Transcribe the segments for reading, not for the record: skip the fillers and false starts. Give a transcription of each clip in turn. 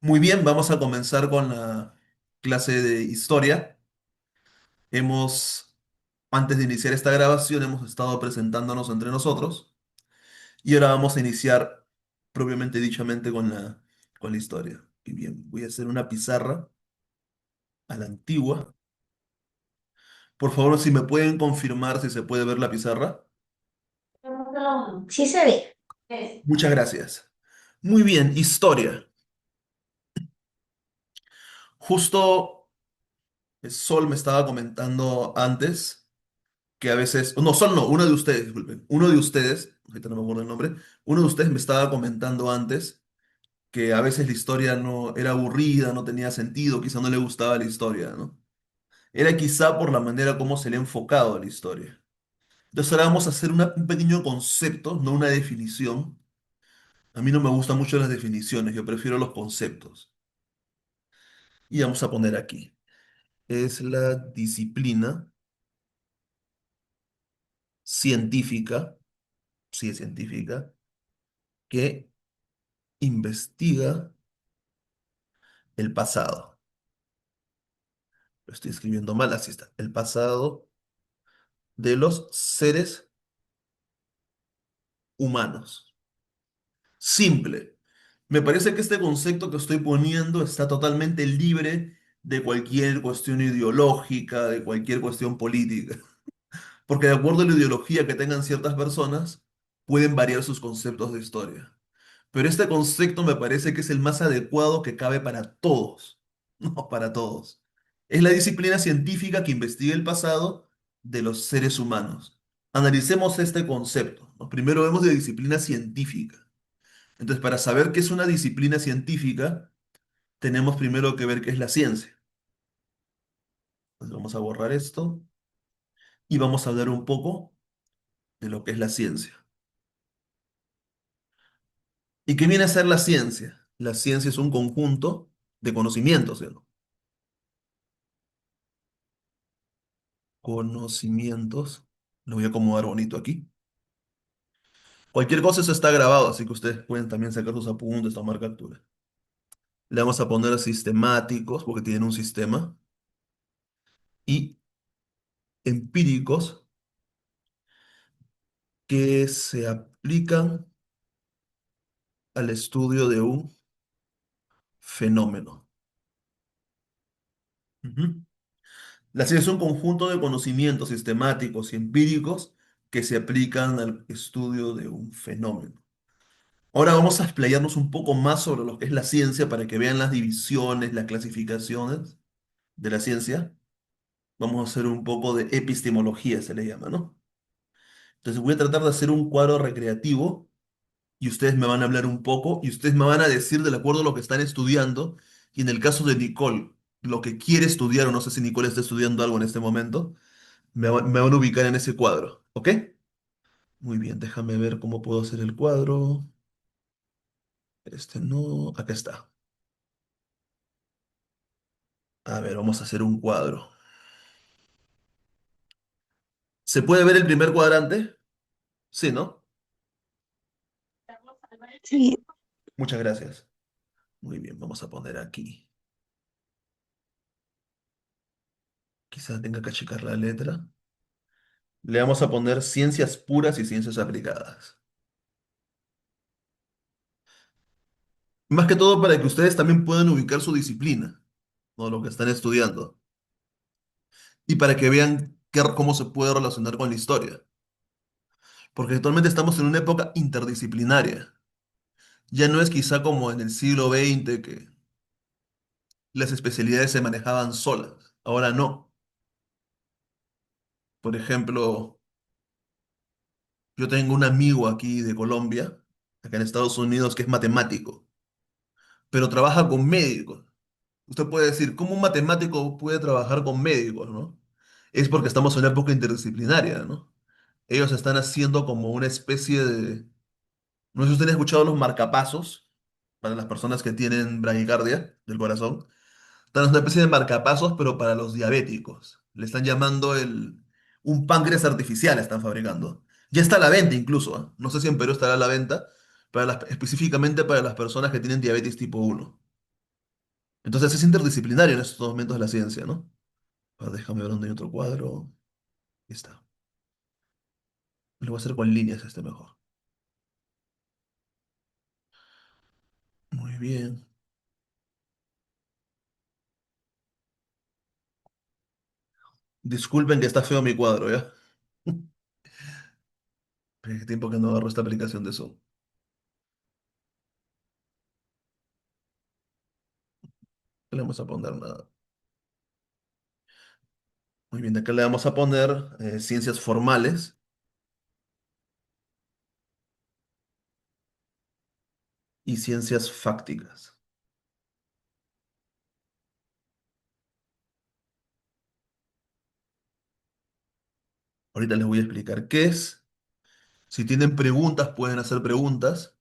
Muy bien, vamos a comenzar con la clase de historia. Hemos, antes de iniciar esta grabación, hemos estado presentándonos entre nosotros y ahora vamos a iniciar propiamente dichamente con la historia. Y bien, voy a hacer una pizarra a la antigua. Por favor, si me pueden confirmar si se puede ver la pizarra. Sí se ve. Muchas gracias. Muy bien, historia. Justo Sol me estaba comentando antes que a veces, no, Sol no, uno de ustedes, disculpen, uno de ustedes, ahorita no me acuerdo el nombre, uno de ustedes me estaba comentando antes que a veces la historia no era aburrida, no tenía sentido, quizá no le gustaba la historia, ¿no? Era quizá por la manera como se le ha enfocado a la historia. Entonces ahora vamos a hacer un pequeño concepto, no una definición. A mí no me gustan mucho las definiciones, yo prefiero los conceptos. Y vamos a poner aquí. Es la disciplina científica, sí es científica, que investiga el pasado. Lo estoy escribiendo mal, así está. El pasado de los seres humanos. Simple. Me parece que este concepto que estoy poniendo está totalmente libre de cualquier cuestión ideológica, de cualquier cuestión política. Porque de acuerdo a la ideología que tengan ciertas personas, pueden variar sus conceptos de historia. Pero este concepto me parece que es el más adecuado que cabe para todos. No, para todos. Es la disciplina científica que investiga el pasado de los seres humanos. Analicemos este concepto, ¿no? Primero vemos de disciplina científica. Entonces, para saber qué es una disciplina científica, tenemos primero que ver qué es la ciencia. Entonces, vamos a borrar esto y vamos a hablar un poco de lo que es la ciencia. ¿Y qué viene a ser la ciencia? La ciencia es un conjunto de conocimientos, ¿sí o no? Conocimientos. Lo voy a acomodar bonito aquí. Cualquier cosa, eso está grabado, así que ustedes pueden también sacar sus apuntes, tomar captura. Le vamos a poner sistemáticos, porque tienen un sistema, y empíricos que se aplican al estudio de un fenómeno. Ujú. La ciencia es un conjunto de conocimientos sistemáticos y empíricos que se aplican al estudio de un fenómeno. Ahora vamos a explayarnos un poco más sobre lo que es la ciencia para que vean las divisiones, las clasificaciones de la ciencia. Vamos a hacer un poco de epistemología, se le llama, ¿no? Entonces voy a tratar de hacer un cuadro recreativo y ustedes me van a hablar un poco y ustedes me van a decir de acuerdo a lo que están estudiando. Y en el caso de Nicole, lo que quiere estudiar, o no sé si Nicole está estudiando algo en este momento, me van a ubicar en ese cuadro, ¿ok? Muy bien, déjame ver cómo puedo hacer el cuadro. Este no, acá está. A ver, vamos a hacer un cuadro. ¿Se puede ver el primer cuadrante? Sí, ¿no? Sí. Muchas gracias. Muy bien, vamos a poner aquí. Quizás tenga que achicar la letra. Le vamos a poner ciencias puras y ciencias aplicadas. Más que todo para que ustedes también puedan ubicar su disciplina, ¿no? Lo que están estudiando. Y para que vean cómo se puede relacionar con la historia. Porque actualmente estamos en una época interdisciplinaria. Ya no es quizá como en el siglo XX que las especialidades se manejaban solas. Ahora no. Por ejemplo, yo tengo un amigo aquí de Colombia, acá en Estados Unidos, que es matemático, pero trabaja con médicos. Usted puede decir, ¿cómo un matemático puede trabajar con médicos, no? Es porque estamos en una época interdisciplinaria, ¿no? Ellos están haciendo como una especie de... No sé si ustedes han escuchado los marcapasos para las personas que tienen bradicardia del corazón. Están haciendo una especie de marcapasos, pero para los diabéticos. Le están llamando un páncreas artificial, están fabricando. Ya está a la venta incluso, ¿ah? No sé si en Perú estará a la venta, específicamente para las personas que tienen diabetes tipo 1. Entonces es interdisciplinario en estos momentos de la ciencia, ¿no? A ver, déjame ver dónde hay otro cuadro. Ahí está. Lo voy a hacer con líneas este mejor. Muy bien. Disculpen que está feo mi cuadro, ¿ya? Hace tiempo que no agarro esta aplicación de Zoom. No le vamos a poner nada. Muy bien, acá le vamos a poner ciencias formales y ciencias fácticas. Ahorita les voy a explicar qué es. Si tienen preguntas, pueden hacer preguntas.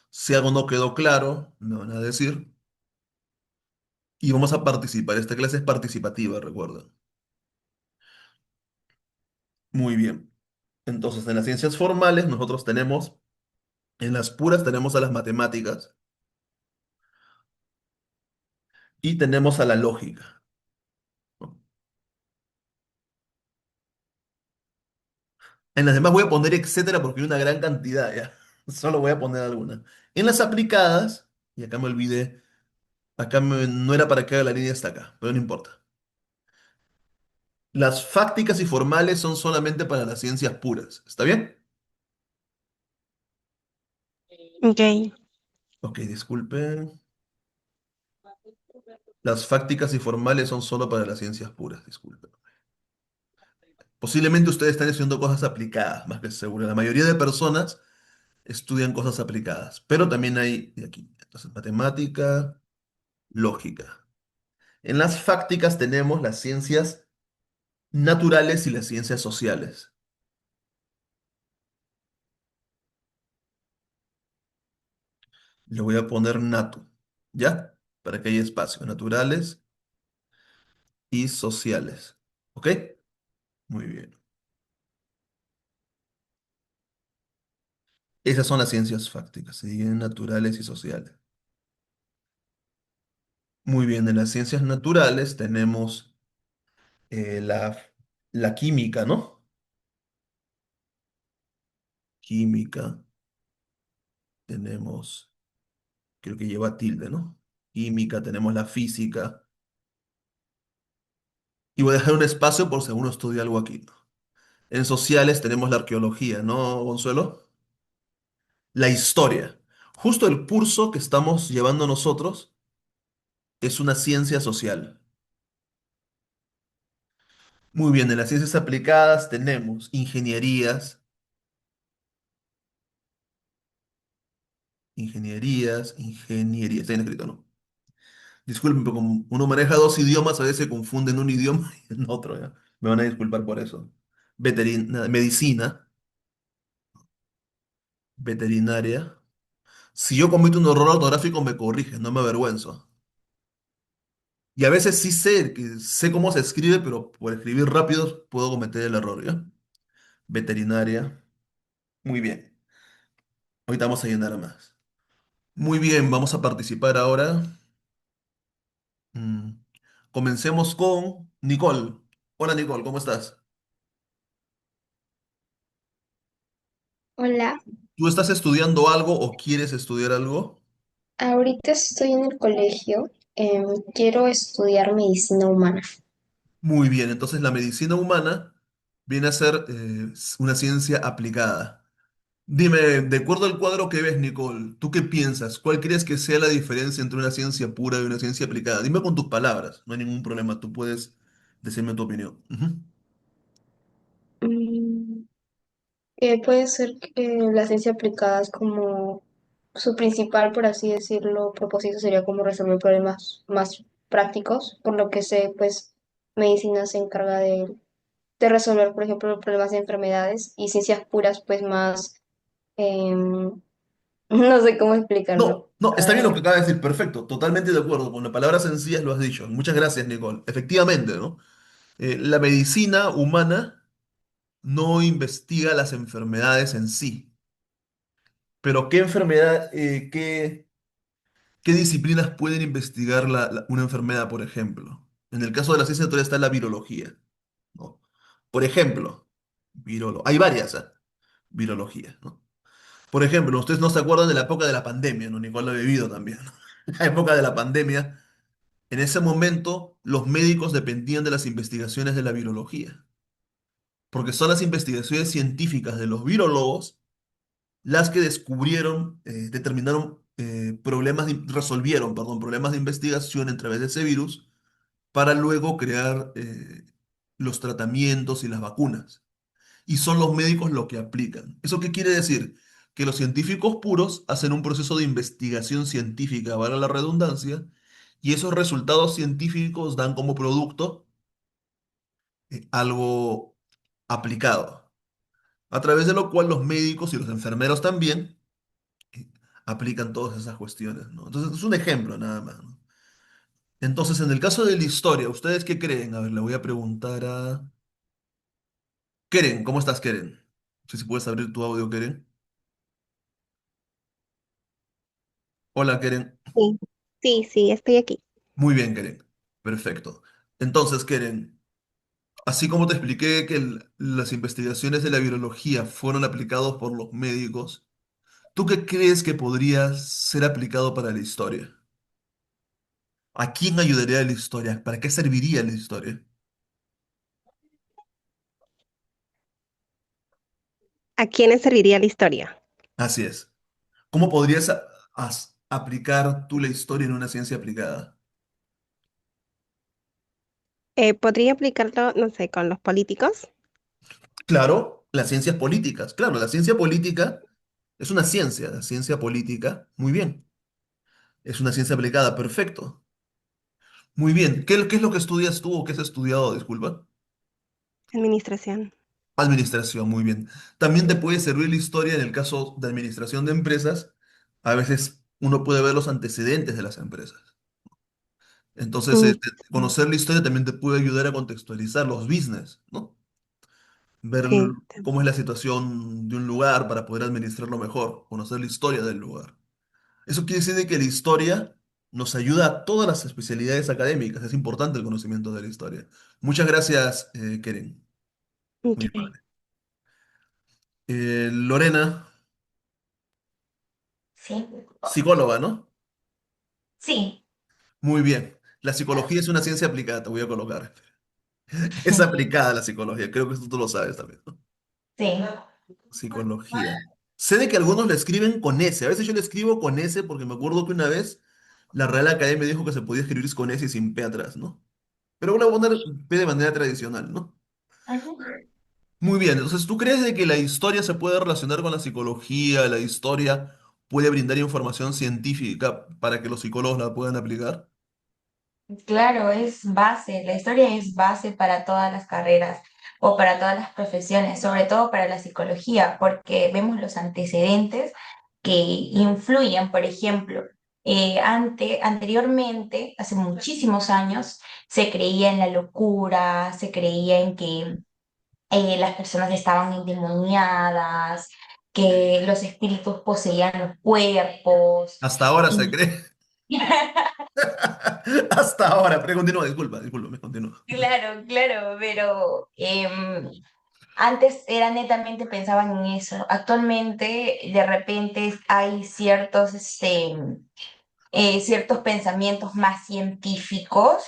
Si algo no quedó claro, me van a decir. Y vamos a participar. Esta clase es participativa, recuerden. Muy bien. Entonces, en las ciencias formales, nosotros tenemos, en las puras tenemos a las matemáticas y tenemos a la lógica, ¿no? En las demás voy a poner etcétera porque hay una gran cantidad, ya. Solo voy a poner algunas. En las aplicadas, y acá me olvidé, no era para que haga la línea hasta acá, pero no importa. Las fácticas y formales son solamente para las ciencias puras. ¿Está bien? Ok. Ok, disculpen. Las fácticas y formales son solo para las ciencias puras, disculpen. Posiblemente ustedes están estudiando cosas aplicadas, más que seguro. La mayoría de personas estudian cosas aplicadas, pero también hay de aquí. Entonces, matemática, lógica. En las fácticas tenemos las ciencias naturales y las ciencias sociales. Le voy a poner natu, ¿ya? Para que haya espacio. Naturales y sociales. ¿Ok? Muy bien. Esas son las ciencias fácticas, se dividen en naturales y sociales. Muy bien, en las ciencias naturales tenemos la química, ¿no? Química, tenemos, creo que lleva tilde, ¿no? Química, tenemos la física. Y voy a dejar un espacio por si alguno estudia algo aquí, ¿no? En sociales tenemos la arqueología, ¿no, Consuelo? La historia. Justo el curso que estamos llevando nosotros es una ciencia social. Muy bien, en las ciencias aplicadas tenemos ingenierías, está bien escrito, ¿no? Disculpen, pero como uno maneja dos idiomas, a veces se confunde en un idioma y en otro, ¿ya? Me van a disculpar por eso. Medicina, veterinaria. Si yo cometo un error ortográfico, me corrigen, no me avergüenzo. Y a veces sí sé, que sé cómo se escribe, pero por escribir rápido puedo cometer el error, ¿ya? Veterinaria. Muy bien. Ahorita vamos a llenar más. Muy bien, vamos a participar ahora. Mm, Comencemos con Nicole. Hola Nicole, ¿cómo estás? Hola, ¿Tú estás estudiando algo o quieres estudiar algo? ahorita estoy en el colegio. Quiero estudiar medicina humana. Muy bien, entonces la medicina humana viene a ser una ciencia aplicada. Dime, de acuerdo al cuadro que ves, Nicole, ¿tú qué piensas? ¿Cuál crees que sea la diferencia entre una ciencia pura y una ciencia aplicada? Dime con tus palabras, no hay ningún problema, tú puedes decirme tu opinión. Ujú. Mm, puede ser que la ciencia aplicada es como su principal, por así decirlo, propósito sería como resolver problemas más prácticos. Por lo que sé, pues medicina se encarga de resolver, por ejemplo, problemas de enfermedades y ciencias puras, pues más, em, no sé cómo explicarlo. No, no, está bien lo que acaba de decir, perfecto, totalmente de acuerdo, con las palabras sencillas lo has dicho. Muchas gracias, Nicole. Efectivamente, ¿no? La medicina humana no investiga las enfermedades en sí, pero ¿qué enfermedad, qué ¿Qué disciplinas pueden investigar una enfermedad, por ejemplo? En el caso de la ciencia natural está la virología, ¿no? Por ejemplo, hay varias, virología, ¿no? Por ejemplo, ustedes no se acuerdan de la época de la pandemia, ¿no? Nicole lo ha vivido también, ¿no? La época de la pandemia, en ese momento los médicos dependían de las investigaciones de la virología, porque son las investigaciones científicas de los virólogos las que descubrieron, determinaron resolvieron, perdón, problemas de investigación a través de ese virus para luego crear los tratamientos y las vacunas. Y son los médicos los que aplican. ¿Eso qué quiere decir? Que los científicos puros hacen un proceso de investigación científica, valga la redundancia, y esos resultados científicos dan como producto algo aplicado, a través de lo cual los médicos y los enfermeros también aplican todas esas cuestiones, ¿no? Entonces, es un ejemplo nada más, ¿no? Entonces, en el caso de la historia, ¿ustedes qué creen? A ver, le voy a preguntar a Keren. ¿Cómo estás, Keren? No sé si puedes abrir tu audio, Keren. Hola, Keren. Sí, sí, sí, estoy aquí. Muy bien, Keren. Perfecto. Entonces, Keren, así como te expliqué que las investigaciones de la virología fueron aplicados por los médicos, ¿tú qué crees que podría ser aplicado para la historia? ¿A quién ayudaría la historia? ¿Para qué serviría la historia? ¿A quiénes serviría la historia? Así es. ¿Cómo podrías aplicar tú la historia en una ciencia aplicada? ¿Podría aplicarlo, no sé, con los políticos? Claro, las ciencias políticas. Claro, la ciencia política es una ciencia, la ciencia política. Muy bien. Es una ciencia aplicada, perfecto. Muy bien. ¿Qué es lo que estudias tú o qué has estudiado? Disculpa. Administración. Administración, muy bien. También te puede servir la historia en el caso de administración de empresas. A veces uno puede ver los antecedentes de las empresas. Entonces, Mm, sí, conocer la historia también te puede ayudar a contextualizar los business, ¿no? Ver sí, cómo es la situación de un lugar para poder administrarlo mejor, conocer la historia del lugar. Eso quiere decir de que la historia nos ayuda a todas las especialidades académicas. Es importante el conocimiento de la historia. Muchas gracias, Keren. Muy ok. amable. Lorena, Sí, psicóloga, ¿no? sí, Muy bien. La psicología es una ciencia aplicada, te voy a colocar. Es aplicada la psicología, creo que esto tú lo sabes también, ¿no? sí. Psicología. Sé de que algunos le escriben con S. A veces yo le escribo con S porque me acuerdo que una vez la Real Academia dijo que se podía escribir con S y sin P atrás, ¿no? Pero voy a poner P de manera tradicional, ¿no? Ujú. Muy bien, entonces, ¿tú crees de que la historia se puede relacionar con la psicología? ¿La historia puede brindar información científica para que los psicólogos la puedan aplicar? Claro, es base, la historia es base para todas las carreras o para todas las profesiones, sobre todo para la psicología, porque vemos los antecedentes que influyen, por ejemplo, anteriormente, hace muchísimos años, se creía en la locura, se creía en que las personas estaban endemoniadas, que los espíritus poseían los cuerpos. Hasta ahora se Y cree. Hasta ahora. Pero continúa, disculpa, me continúa. claro, claro, pero antes era netamente pensaban en eso. Actualmente, de repente, hay ciertos pensamientos más científicos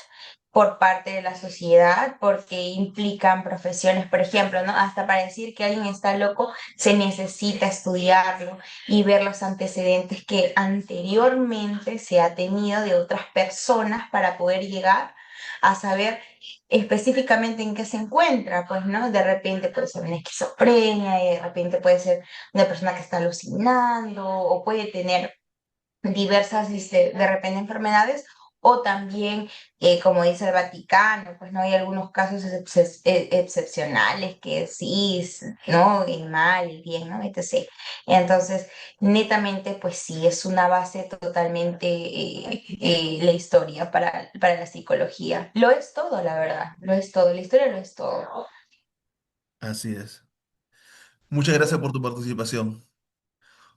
por parte de la sociedad, porque implican profesiones, por ejemplo, ¿no? Hasta para decir que alguien está loco, se necesita estudiarlo y ver los antecedentes que anteriormente se ha tenido de otras personas para poder llegar a saber específicamente en qué se encuentra, pues, ¿no? De repente puede ser una esquizofrenia, y de repente puede ser una persona que está alucinando o puede tener diversas, de repente, enfermedades, o también, como dice el Vaticano, pues no hay algunos casos excepcionales que sí, ¿no? El mal, el bien, ¿no? Etc. Entonces, netamente, pues sí, es una base totalmente la historia para la psicología. Lo es todo, la verdad, lo es todo, la historia lo es todo. Así es. Muchas gracias por tu participación.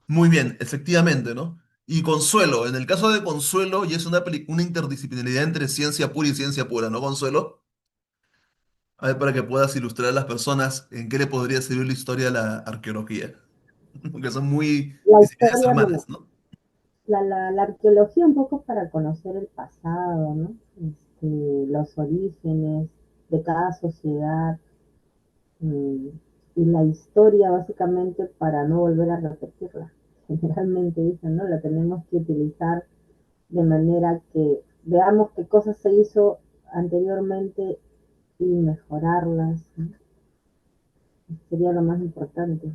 Muy bien, efectivamente, ¿no? Y Consuelo, en el caso de Consuelo, y es una interdisciplinaridad entre ciencia pura y ciencia pura, ¿no, Consuelo? A ver, para que puedas ilustrar a las personas en qué le podría servir la historia a la arqueología, porque son muy La disciplinas historia, bueno, hermanas, ¿no? la arqueología un poco para conocer el pasado, ¿no? Los orígenes de cada sociedad, mm, y la historia básicamente para no volver a repetirla. Generalmente dicen, ¿no? La tenemos que utilizar de manera que veamos qué cosas se hizo anteriormente y mejorarlas, ¿no? Sería lo más importante.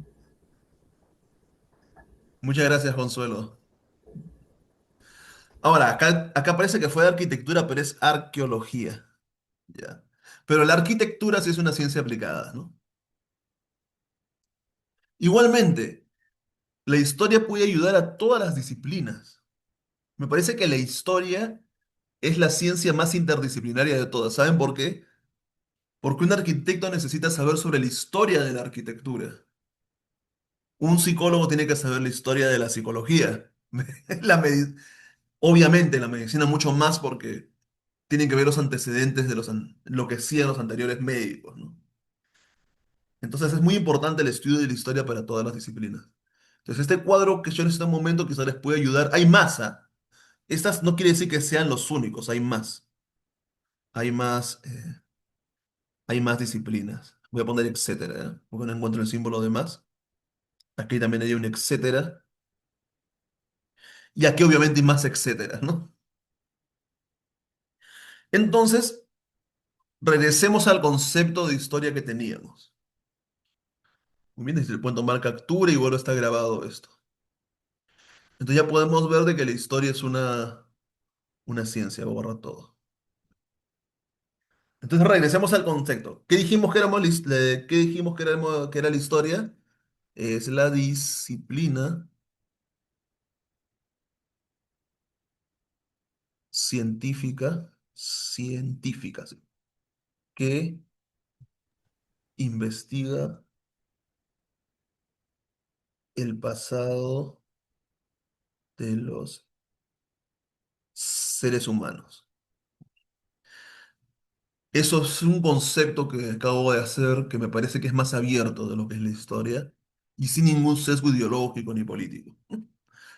Muchas gracias, Consuelo. Ahora, acá parece que fue de arquitectura, pero es arqueología, ¿ya? Pero la arquitectura sí es una ciencia aplicada, ¿no? Igualmente, la historia puede ayudar a todas las disciplinas. Me parece que la historia es la ciencia más interdisciplinaria de todas. ¿Saben por qué? Porque un arquitecto necesita saber sobre la historia de la arquitectura. Un psicólogo tiene que saber la historia de la psicología. La medi- Obviamente la medicina mucho más porque tienen que ver los antecedentes de lo que hacían los anteriores médicos, ¿no? Entonces es muy importante el estudio de la historia para todas las disciplinas. Entonces este cuadro que yo en este momento quizá les puede ayudar. Hay más, ¿ah? Estas no quiere decir que sean los únicos, hay más. Hay más, hay más disciplinas. Voy a poner etcétera, ¿eh? Porque no encuentro el símbolo de más. Aquí también hay un etcétera. Y aquí obviamente hay más etcétera, ¿no? Entonces, regresemos al concepto de historia que teníamos. Muy bien, si le pueden tomar captura y vuelvo a estar grabado esto. Entonces ya podemos ver de que la historia es una ciencia, voy a borrar todo. Entonces regresemos al concepto. ¿Qué dijimos que qué dijimos que era la historia? Es la disciplina científica, sí, que investiga el pasado de los seres humanos. Eso es un concepto que acabo de hacer que me parece que es más abierto de lo que es la historia y sin ningún sesgo ideológico ni político.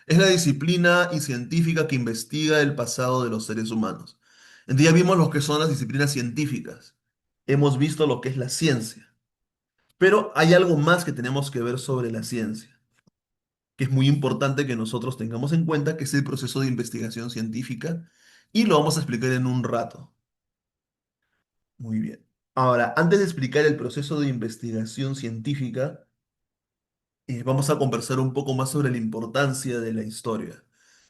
Es la disciplina y científica que investiga el pasado de los seres humanos. Entonces ya vimos lo que son las disciplinas científicas. Hemos visto lo que es la ciencia. Pero hay algo más que tenemos que ver sobre la ciencia, que es muy importante que nosotros tengamos en cuenta, que es el proceso de investigación científica, y lo vamos a explicar en un rato. Muy bien. Ahora, antes de explicar el proceso de investigación científica, vamos a conversar un poco más sobre la importancia de la historia.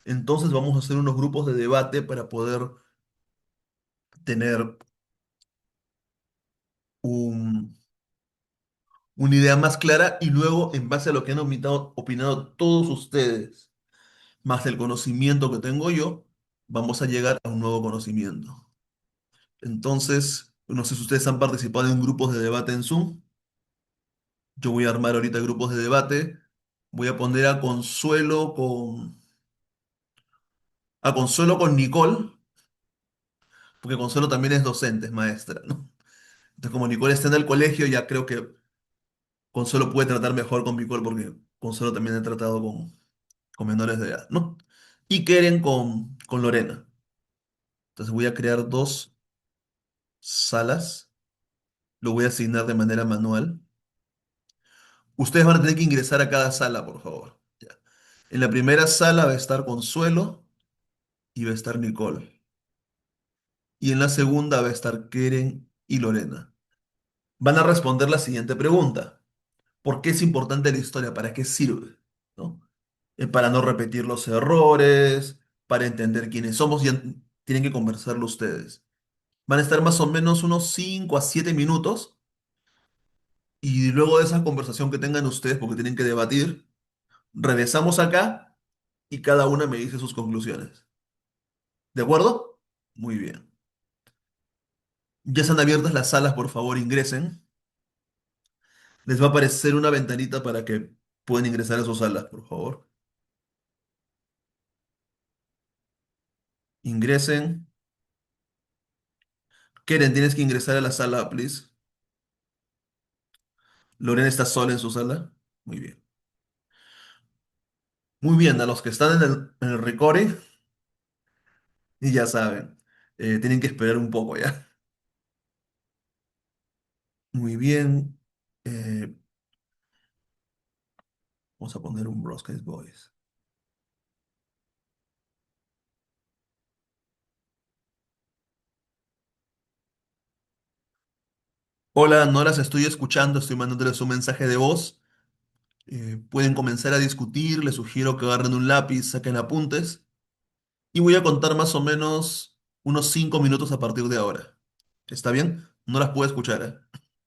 Entonces vamos a hacer unos grupos de debate para poder tener un- una idea más clara y luego, en base a lo que han opinado todos ustedes, más el conocimiento que tengo yo, vamos a llegar a un nuevo conocimiento. Entonces, no sé si ustedes han participado en grupos de debate en Zoom. Yo voy a armar ahorita grupos de debate. Voy a poner a Consuelo con Nicole, porque Consuelo también es docente, es maestra, ¿no? Entonces, como Nicole está en el colegio, ya creo que Consuelo puede tratar mejor con Nicole, porque Consuelo también ha tratado con menores de edad, ¿no? Y Keren con Lorena. Entonces voy a crear dos salas, lo voy a asignar de manera manual. Ustedes van a tener que ingresar a cada sala, por favor. Ya. En la primera sala va a estar Consuelo y va a estar Nicole. Y en la segunda va a estar Keren y Lorena. Van a responder la siguiente pregunta. ¿Por qué es importante la historia? ¿Para qué sirve? ¿No? Para no repetir los errores, para entender quiénes somos, y tienen que conversarlo ustedes. Van a estar más o menos unos 5 a 7 minutos y luego de esa conversación que tengan ustedes, porque tienen que debatir, regresamos acá y cada una me dice sus conclusiones. ¿De acuerdo? Muy bien. Ya están abiertas las salas, por favor, ingresen. Les va a aparecer una ventanita para que puedan ingresar a sus salas, por favor. Ingresen. Keren, tienes que ingresar a la sala, please. Lorena está sola en su sala. Muy bien. Muy bien, a los que están en el recording, y ya saben, tienen que esperar un poco ya. Muy bien. eh, Vamos a poner un Broadcast Voice. Hola, no las estoy escuchando, estoy mandándoles un mensaje de voz. Pueden comenzar a discutir, les sugiero que agarren un lápiz, saquen apuntes y voy a contar más o menos unos 5 minutos a partir de ahora. ¿Está bien? No las puedo escuchar, ¿eh?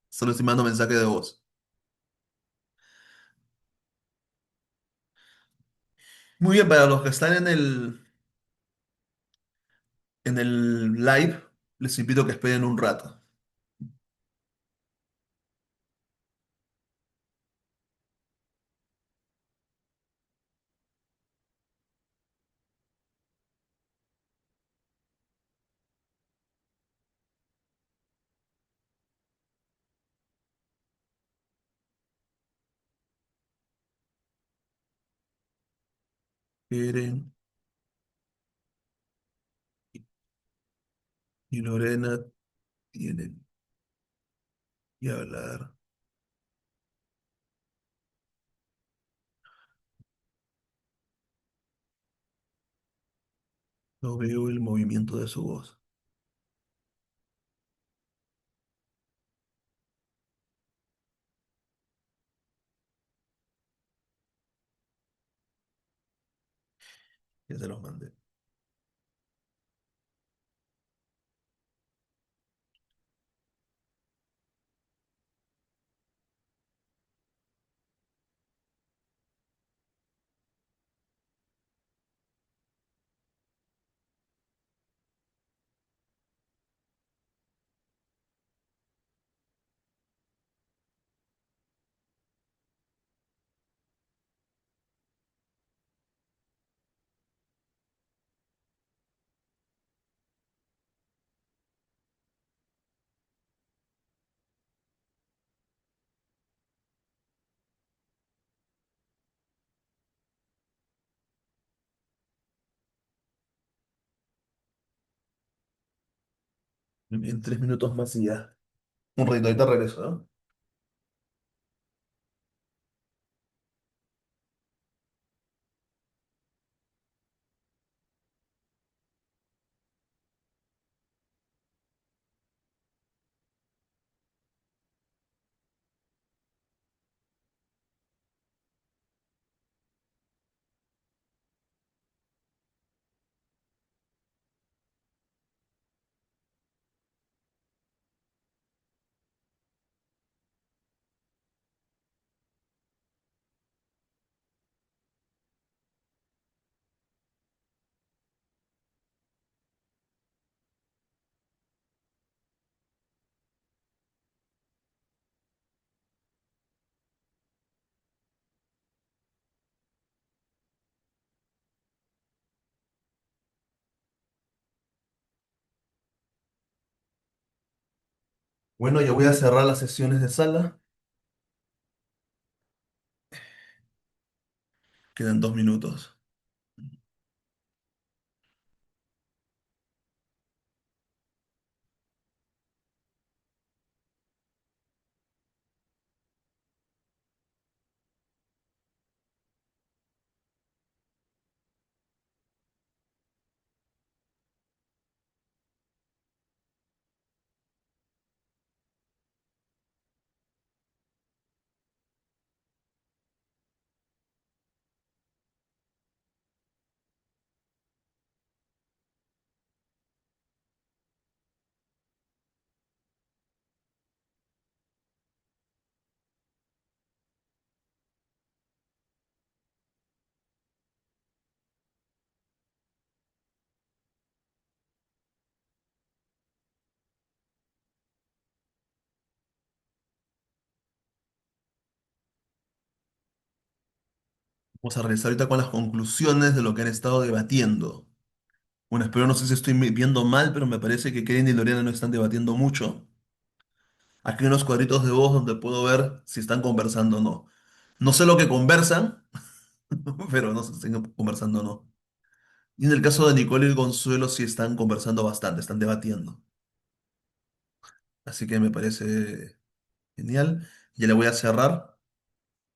Solo estoy mandando mensaje de voz. Muy bien, para los que están en el live, les invito a que esperen un rato. Keren y Lorena tienen que hablar. No veo el movimiento de su voz. Ya se los mandé. En 3 minutos más y ya. Un ratito, ahorita regreso, ¿no? Bueno, ya voy a cerrar las sesiones de sala. Quedan 2 minutos. Vamos a regresar ahorita con las conclusiones de lo que han estado debatiendo. Bueno, espero no sé si estoy viendo mal, pero me parece que Karen y Lorena no están debatiendo mucho. Aquí hay unos cuadritos de voz donde puedo ver si están conversando o no. No sé lo que conversan, pero no sé si están conversando o no. Y en el caso de Nicole y Consuelo sí están conversando bastante, están debatiendo. Así que me parece genial. Ya le voy a cerrar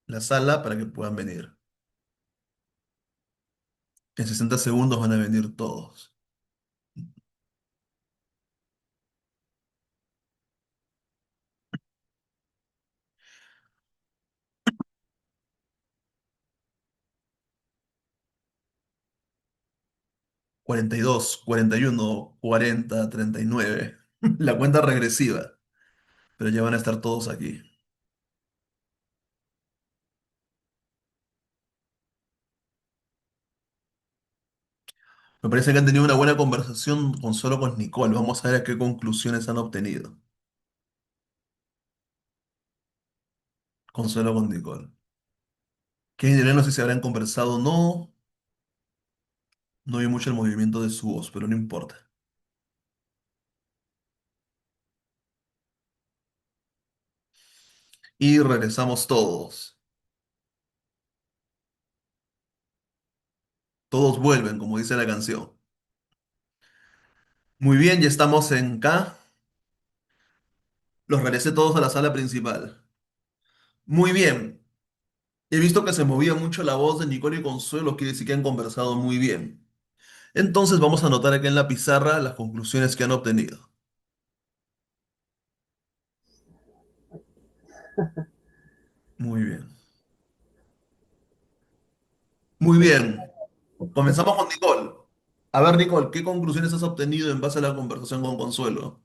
la sala para que puedan venir. En 60 segundos van a venir todos. 42, 41, 40, 39. La cuenta regresiva. Pero ya van a estar todos aquí. Me parece que han tenido una buena conversación con solo con Nicole. Vamos a ver a qué conclusiones han obtenido. Con solo con Nicole. Que no sé si habrán conversado o no. No vi mucho el movimiento de su voz, pero no importa. Y regresamos todos. Todos vuelven, como dice la canción. Muy bien, ya estamos en K. Los regresé todos a la sala principal. Muy bien. He visto que se movía mucho la voz de Nicole y Consuelo, quiere decir que han conversado muy bien. Entonces vamos a anotar aquí en la pizarra las conclusiones que han obtenido. Muy bien. Muy bien. Comenzamos con Nicole. A ver, Nicole, ¿qué conclusiones has obtenido en base a la conversación con Consuelo?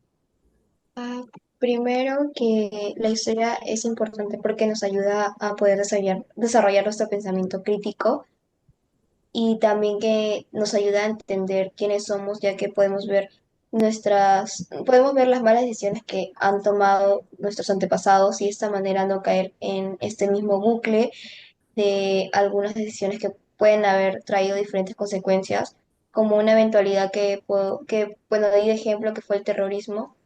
Ah, primero que la historia es importante porque nos ayuda a poder desarrollar nuestro pensamiento crítico y también que nos ayuda a entender quiénes somos, ya que podemos ver las malas decisiones que han tomado nuestros antepasados y de esta manera no caer en este mismo bucle de algunas decisiones que pueden haber traído diferentes consecuencias, como una eventualidad bueno, di de ejemplo que fue el terrorismo,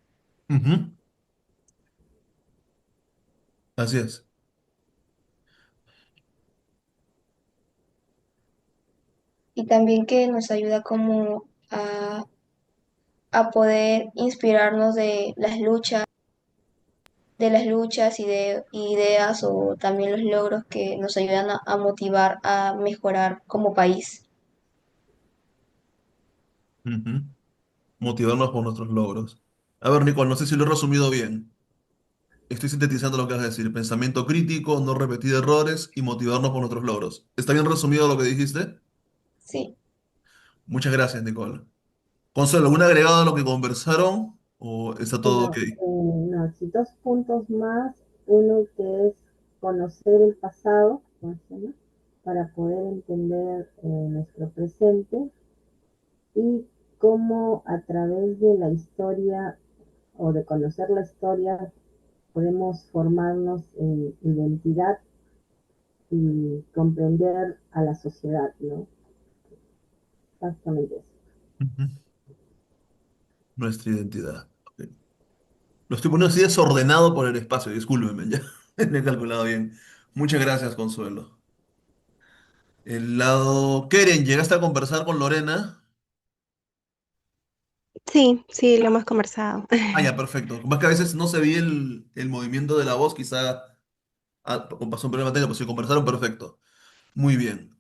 Ujú. Así es. y también que nos ayuda como a poder inspirarnos de las luchas y de ideas o también los logros que nos ayudan a motivar a mejorar como país. Ujú. Motivarnos por nuestros logros. A ver, Nicole, no sé si lo he resumido bien. Estoy sintetizando lo que vas a decir. Pensamiento crítico, no repetir errores y motivarnos por nuestros logros. ¿Está bien resumido lo que dijiste? Sí. Muchas gracias, Nicole. Consuelo, ¿algún agregado a lo que conversaron o está todo ok? No, sí, dos puntos más. Uno que es conocer el pasado, ¿cómo se llama? Para poder entender nuestro presente y cómo a través de la historia o de conocer la historia podemos formarnos en identidad y comprender a la sociedad, ¿no? Básicamente eso. Ujú. Nuestra identidad. Ok. Lo estoy poniendo así desordenado por el espacio, discúlpeme, ya. Me he calculado bien. Muchas gracias, Consuelo. El lado... Keren, ¿llegaste a conversar con Lorena? Sí, sí, lo hemos conversado. Ah, ya, perfecto. Más que a veces no se veía el movimiento de la voz, quizá pasó un problema técnico, pero si conversaron, perfecto. Muy bien.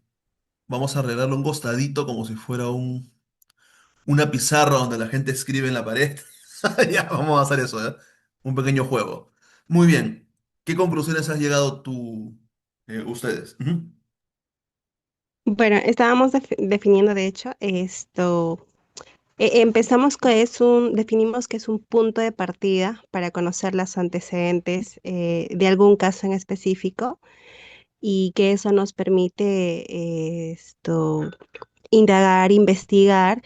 Vamos a arreglarlo un costadito como si fuera una pizarra donde la gente escribe en la pared. Ya, vamos a hacer eso, ¿eh? Un pequeño juego. Muy bien. ¿Qué conclusiones has llegado ustedes? Ujú. Bueno, estábamos definiendo, de hecho, esto. Empezamos que definimos que es un punto de partida para conocer los antecedentes de algún caso en específico y que eso nos permite indagar, investigar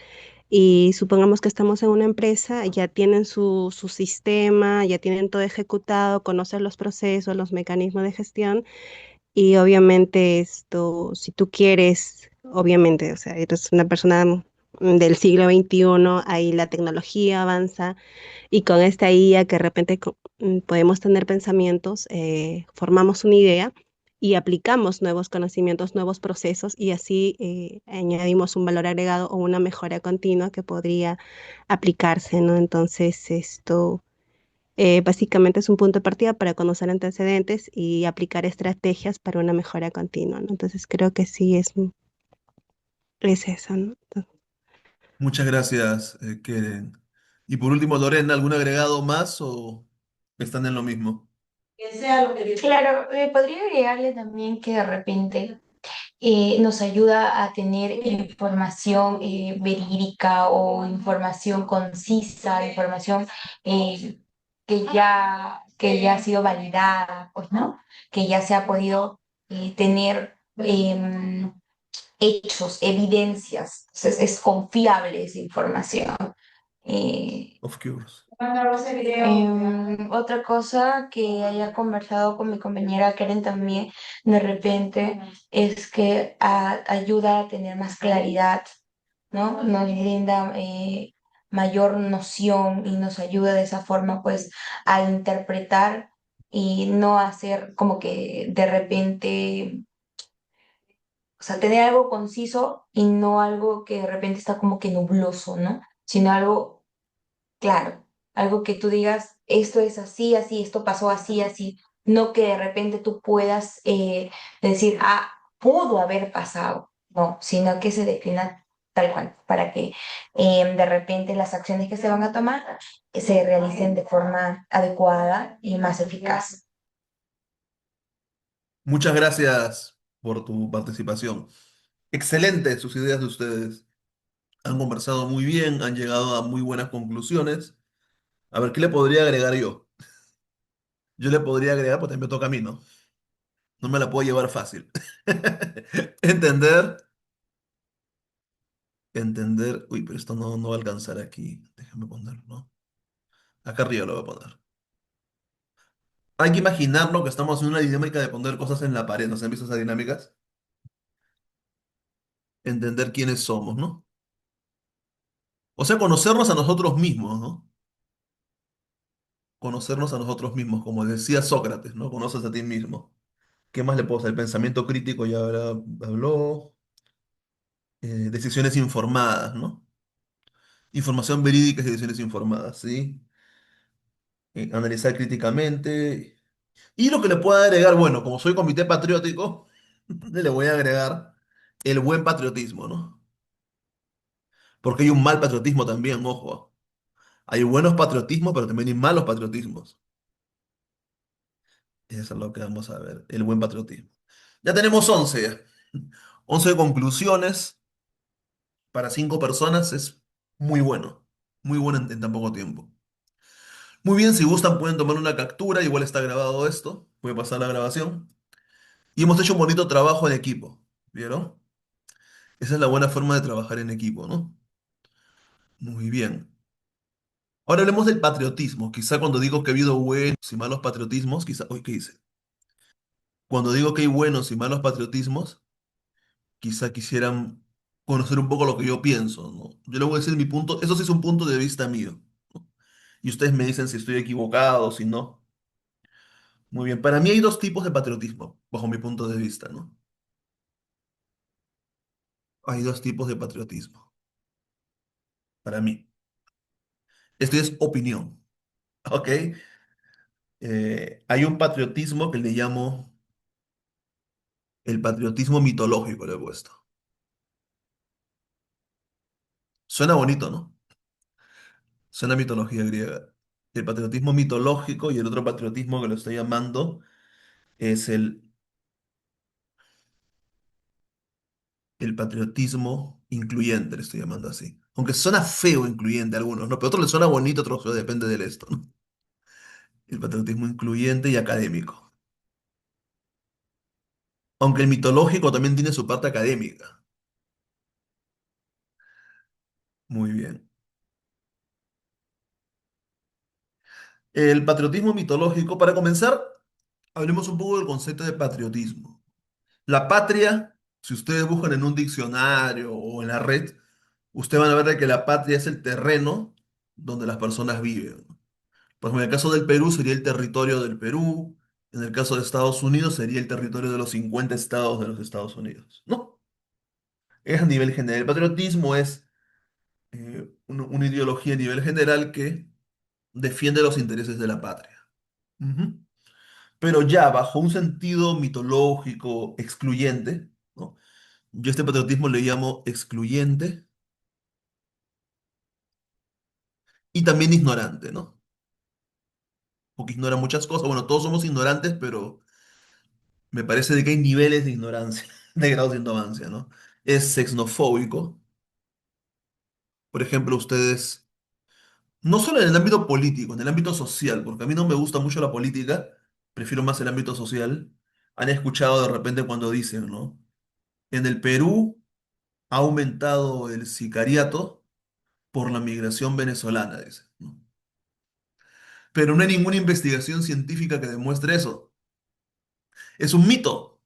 y supongamos que estamos en una empresa, ya tienen su sistema, ya tienen todo ejecutado, conocen los procesos, los mecanismos de gestión y obviamente si tú quieres, obviamente, o sea, eres una persona del siglo XXI, ahí la tecnología avanza y con esta IA que de repente podemos tener pensamientos, formamos una idea y aplicamos nuevos conocimientos, nuevos procesos y así añadimos un valor agregado o una mejora continua que podría aplicarse, ¿no? Entonces, esto básicamente es un punto de partida para conocer antecedentes y aplicar estrategias para una mejora continua, ¿no? Entonces, creo que sí es eso, ¿no? Muchas gracias, Keren. Y por último, Lorena, ¿algún agregado más o están en lo mismo? Claro, podría agregarle también que de repente nos ayuda a tener información verídica o información concisa, información eh, que ya ha sido validada, pues, ¿no? Que ya se ha podido tener hechos, evidencias. Entonces, es confiable esa información. Eh, Of course. Otra cosa que haya conversado con mi compañera Karen también de repente es que ayuda a tener más claridad, ¿no? Nos brinda mayor noción y nos ayuda de esa forma pues a interpretar y no hacer como que de repente, o sea, tener algo conciso y no algo que de repente está como que nubloso, ¿no? Sino algo claro, algo que tú digas, esto es así, así, esto pasó así, así, no que de repente tú puedas decir, ah, pudo haber pasado, no, sino que se defina tal cual, para que de repente las acciones que se van a tomar se realicen de forma adecuada y más eficaz. Muchas gracias por tu participación. Excelente sus ideas de ustedes. Han conversado muy bien, han llegado a muy buenas conclusiones. A ver, ¿qué le podría agregar yo? Yo le podría agregar, pues también me toca a mí, ¿no? No me la puedo llevar fácil. Entender, entender. Uy, pero esto no va a alcanzar aquí. Déjame ponerlo, ¿no? Acá arriba lo voy a poner. Hay que imaginarnos que estamos en una dinámica de poner cosas en la pared. ¿No se han visto esas dinámicas? Entender quiénes somos, ¿no? O sea, conocernos a nosotros mismos, ¿no? Conocernos a nosotros mismos, como decía Sócrates, ¿no? Conoces a ti mismo. ¿Qué más le puedo hacer? El pensamiento crítico ya habló. Decisiones informadas, ¿no? Información verídica y decisiones informadas, ¿sí? Analizar críticamente. Y lo que le puedo agregar, bueno, como soy comité patriótico, le voy a agregar el buen patriotismo, ¿no? Porque hay un mal patriotismo también, ojo. Hay buenos patriotismos, pero también hay malos patriotismos. Eso es lo que vamos a ver, el buen patriotismo. Ya tenemos 11 ya. 11 conclusiones para 5 personas es muy bueno. Muy bueno en tan poco tiempo. Muy bien, si gustan pueden tomar una captura, igual está grabado esto. Voy a pasar la grabación. Y hemos hecho un bonito trabajo en equipo. ¿Vieron? Esa es la buena forma de trabajar en equipo, ¿no? Muy bien. Ahora hablemos del patriotismo. Quizá cuando digo que ha habido buenos y malos patriotismos, quizá, uy, ¿qué hice? Cuando digo que hay buenos y malos patriotismos, quizá quisieran conocer un poco lo que yo pienso, ¿no? Yo le voy a decir mi punto, eso sí es un punto de vista mío, ¿no? Y ustedes me dicen si estoy equivocado, si no. Muy bien, para mí hay dos tipos de patriotismo, bajo mi punto de vista, ¿no? Hay dos tipos de patriotismo, para mí. Esto es opinión, ¿ok? Hay un patriotismo que le llamo el patriotismo mitológico, le he puesto. Suena bonito, ¿no? Suena a mitología griega. El patriotismo mitológico y el otro patriotismo que lo estoy llamando es el patriotismo incluyente, le estoy llamando así. Aunque suena feo incluyente a algunos, ¿no? Pero a otros les suena bonito, a otros feo, depende del esto, ¿no? El patriotismo incluyente y académico. Aunque el mitológico también tiene su parte académica. Muy bien. El patriotismo mitológico, para comenzar, hablemos un poco del concepto de patriotismo. La patria, si ustedes buscan en un diccionario o en la red, Usted van a ver de que la patria es el terreno donde las personas viven. Por ejemplo, en el caso del Perú sería el territorio del Perú, en el caso de Estados Unidos sería el territorio de los 50 estados de los Estados Unidos. No, es a nivel general. El patriotismo es una ideología a nivel general que defiende los intereses de la patria. Ujú. Pero ya bajo un sentido mitológico excluyente, ¿no? Yo a este patriotismo le llamo excluyente y también ignorante, ¿no? Porque ignora muchas cosas. Bueno, todos somos ignorantes, pero me parece de que hay niveles de ignorancia, de grados de ignorancia, ¿no? Es xenofóbico. Por ejemplo, ustedes, no solo en el ámbito político, en el ámbito social, porque a mí no me gusta mucho la política, prefiero más el ámbito social. Han escuchado de repente cuando dicen, ¿no? En el Perú ha aumentado el sicariato por la migración venezolana, dice, ¿no? Pero no hay ninguna investigación científica que demuestre eso. Es un mito.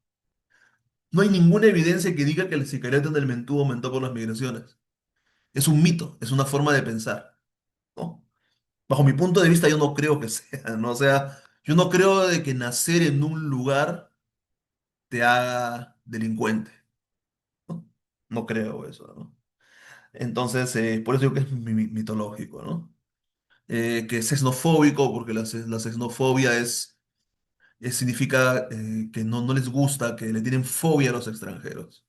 No hay ninguna evidencia que diga que el sicariato en el Mentú aumentó por las migraciones. Es un mito, es una forma de pensar, ¿no? Bajo mi punto de vista, yo no creo que sea, ¿no? O sea, yo no creo de que nacer en un lugar te haga delincuente, ¿no? No creo eso, ¿no? Entonces, por eso digo que es mitológico, ¿no? Que es xenofóbico, porque la xenofobia significa que no les gusta, que le tienen fobia a los extranjeros.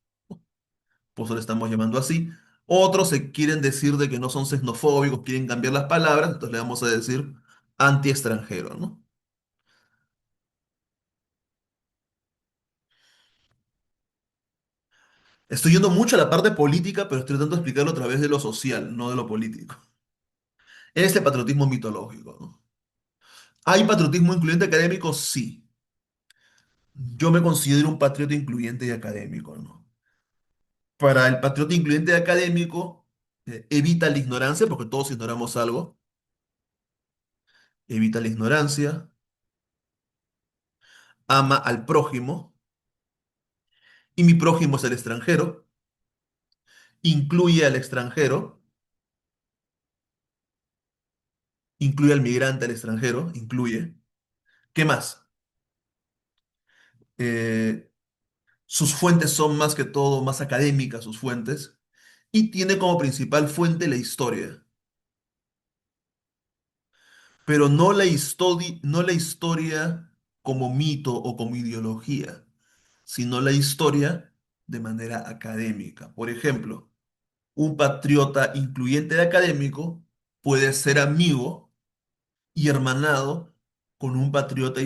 Por eso le estamos llamando así. Otros se quieren decir de que no son xenofóbicos, quieren cambiar las palabras, entonces le vamos a decir anti-extranjero, ¿no? Estoy yendo mucho a la parte política, pero estoy tratando de explicarlo a través de lo social, no de lo político. Es el patriotismo mitológico, ¿no? ¿Hay patriotismo incluyente académico? Sí. Yo me considero un patriota incluyente y académico, ¿no? Para el patriota incluyente y académico, evita la ignorancia, porque todos ignoramos algo, evita la ignorancia, ama al prójimo, y mi prójimo es el extranjero, incluye al extranjero, incluye al migrante, al extranjero, incluye. ¿Qué más? Eh, Sus fuentes son más que todo más académicas, sus fuentes, y tiene como principal fuente la historia, pero no la historia como mito o como ideología, sino la historia de manera académica. Por ejemplo, un patriota incluyente de académico puede ser amigo y hermanado con un patriota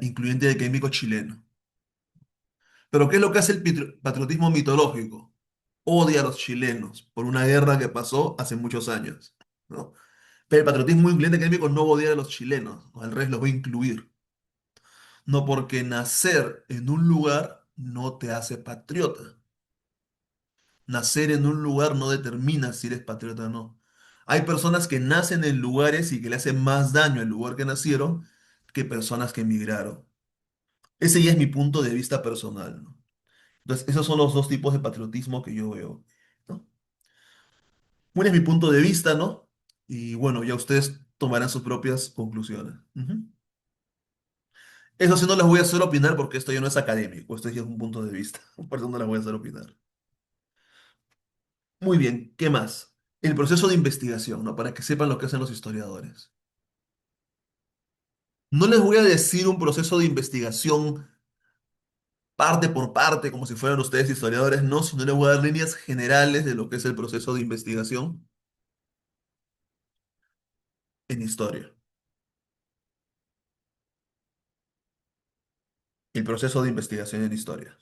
incluyente de académico chileno. Pero ¿qué es lo que hace el patriotismo mitológico? Odia a los chilenos por una guerra que pasó hace muchos años, ¿no? Pero el patriotismo incluyente académico no va a odiar a los chilenos, ¿no? Al revés los va a incluir. No porque nacer en un lugar no te hace patriota. Nacer en un lugar no determina si eres patriota o no. Hay personas que nacen en lugares y que le hacen más daño al lugar que nacieron que personas que emigraron. Ese ya es mi punto de vista personal, ¿no? Entonces, esos son los dos tipos de patriotismo que yo veo, ¿no? Bueno, es mi punto de vista, ¿no? Y bueno, ya ustedes tomarán sus propias conclusiones. Ujú. Eso sí no les voy a hacer opinar porque esto ya no es académico, esto ya es un punto de vista. Por eso no les voy a hacer opinar. Muy bien, ¿qué más? El proceso de investigación, ¿no? Para que sepan lo que hacen los historiadores. No les voy a decir un proceso de investigación parte por parte, como si fueran ustedes historiadores, no, sino les voy a dar líneas generales de lo que es el proceso de investigación en historia. El proceso de investigación en historia.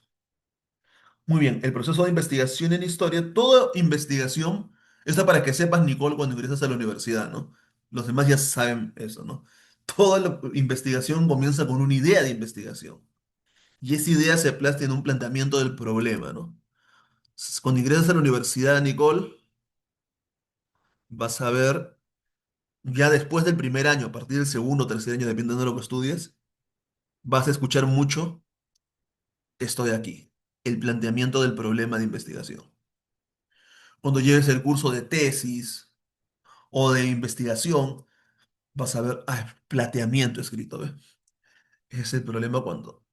Muy bien, el proceso de investigación en historia, toda investigación, está para que sepas, Nicole, cuando ingresas a la universidad, ¿no? Los demás ya saben eso, ¿no? Toda la investigación comienza con una idea de investigación. Y esa idea se plasma en un planteamiento del problema, ¿no? Cuando ingresas a la universidad, Nicole, vas a ver, ya después del primer año, a partir del segundo o tercer año, dependiendo de lo que estudies, vas a escuchar mucho esto de aquí, el planteamiento del problema de investigación. Cuando lleves el curso de tesis o de investigación, vas a ver, planteamiento escrito, ¿ves? Ese es el problema cuando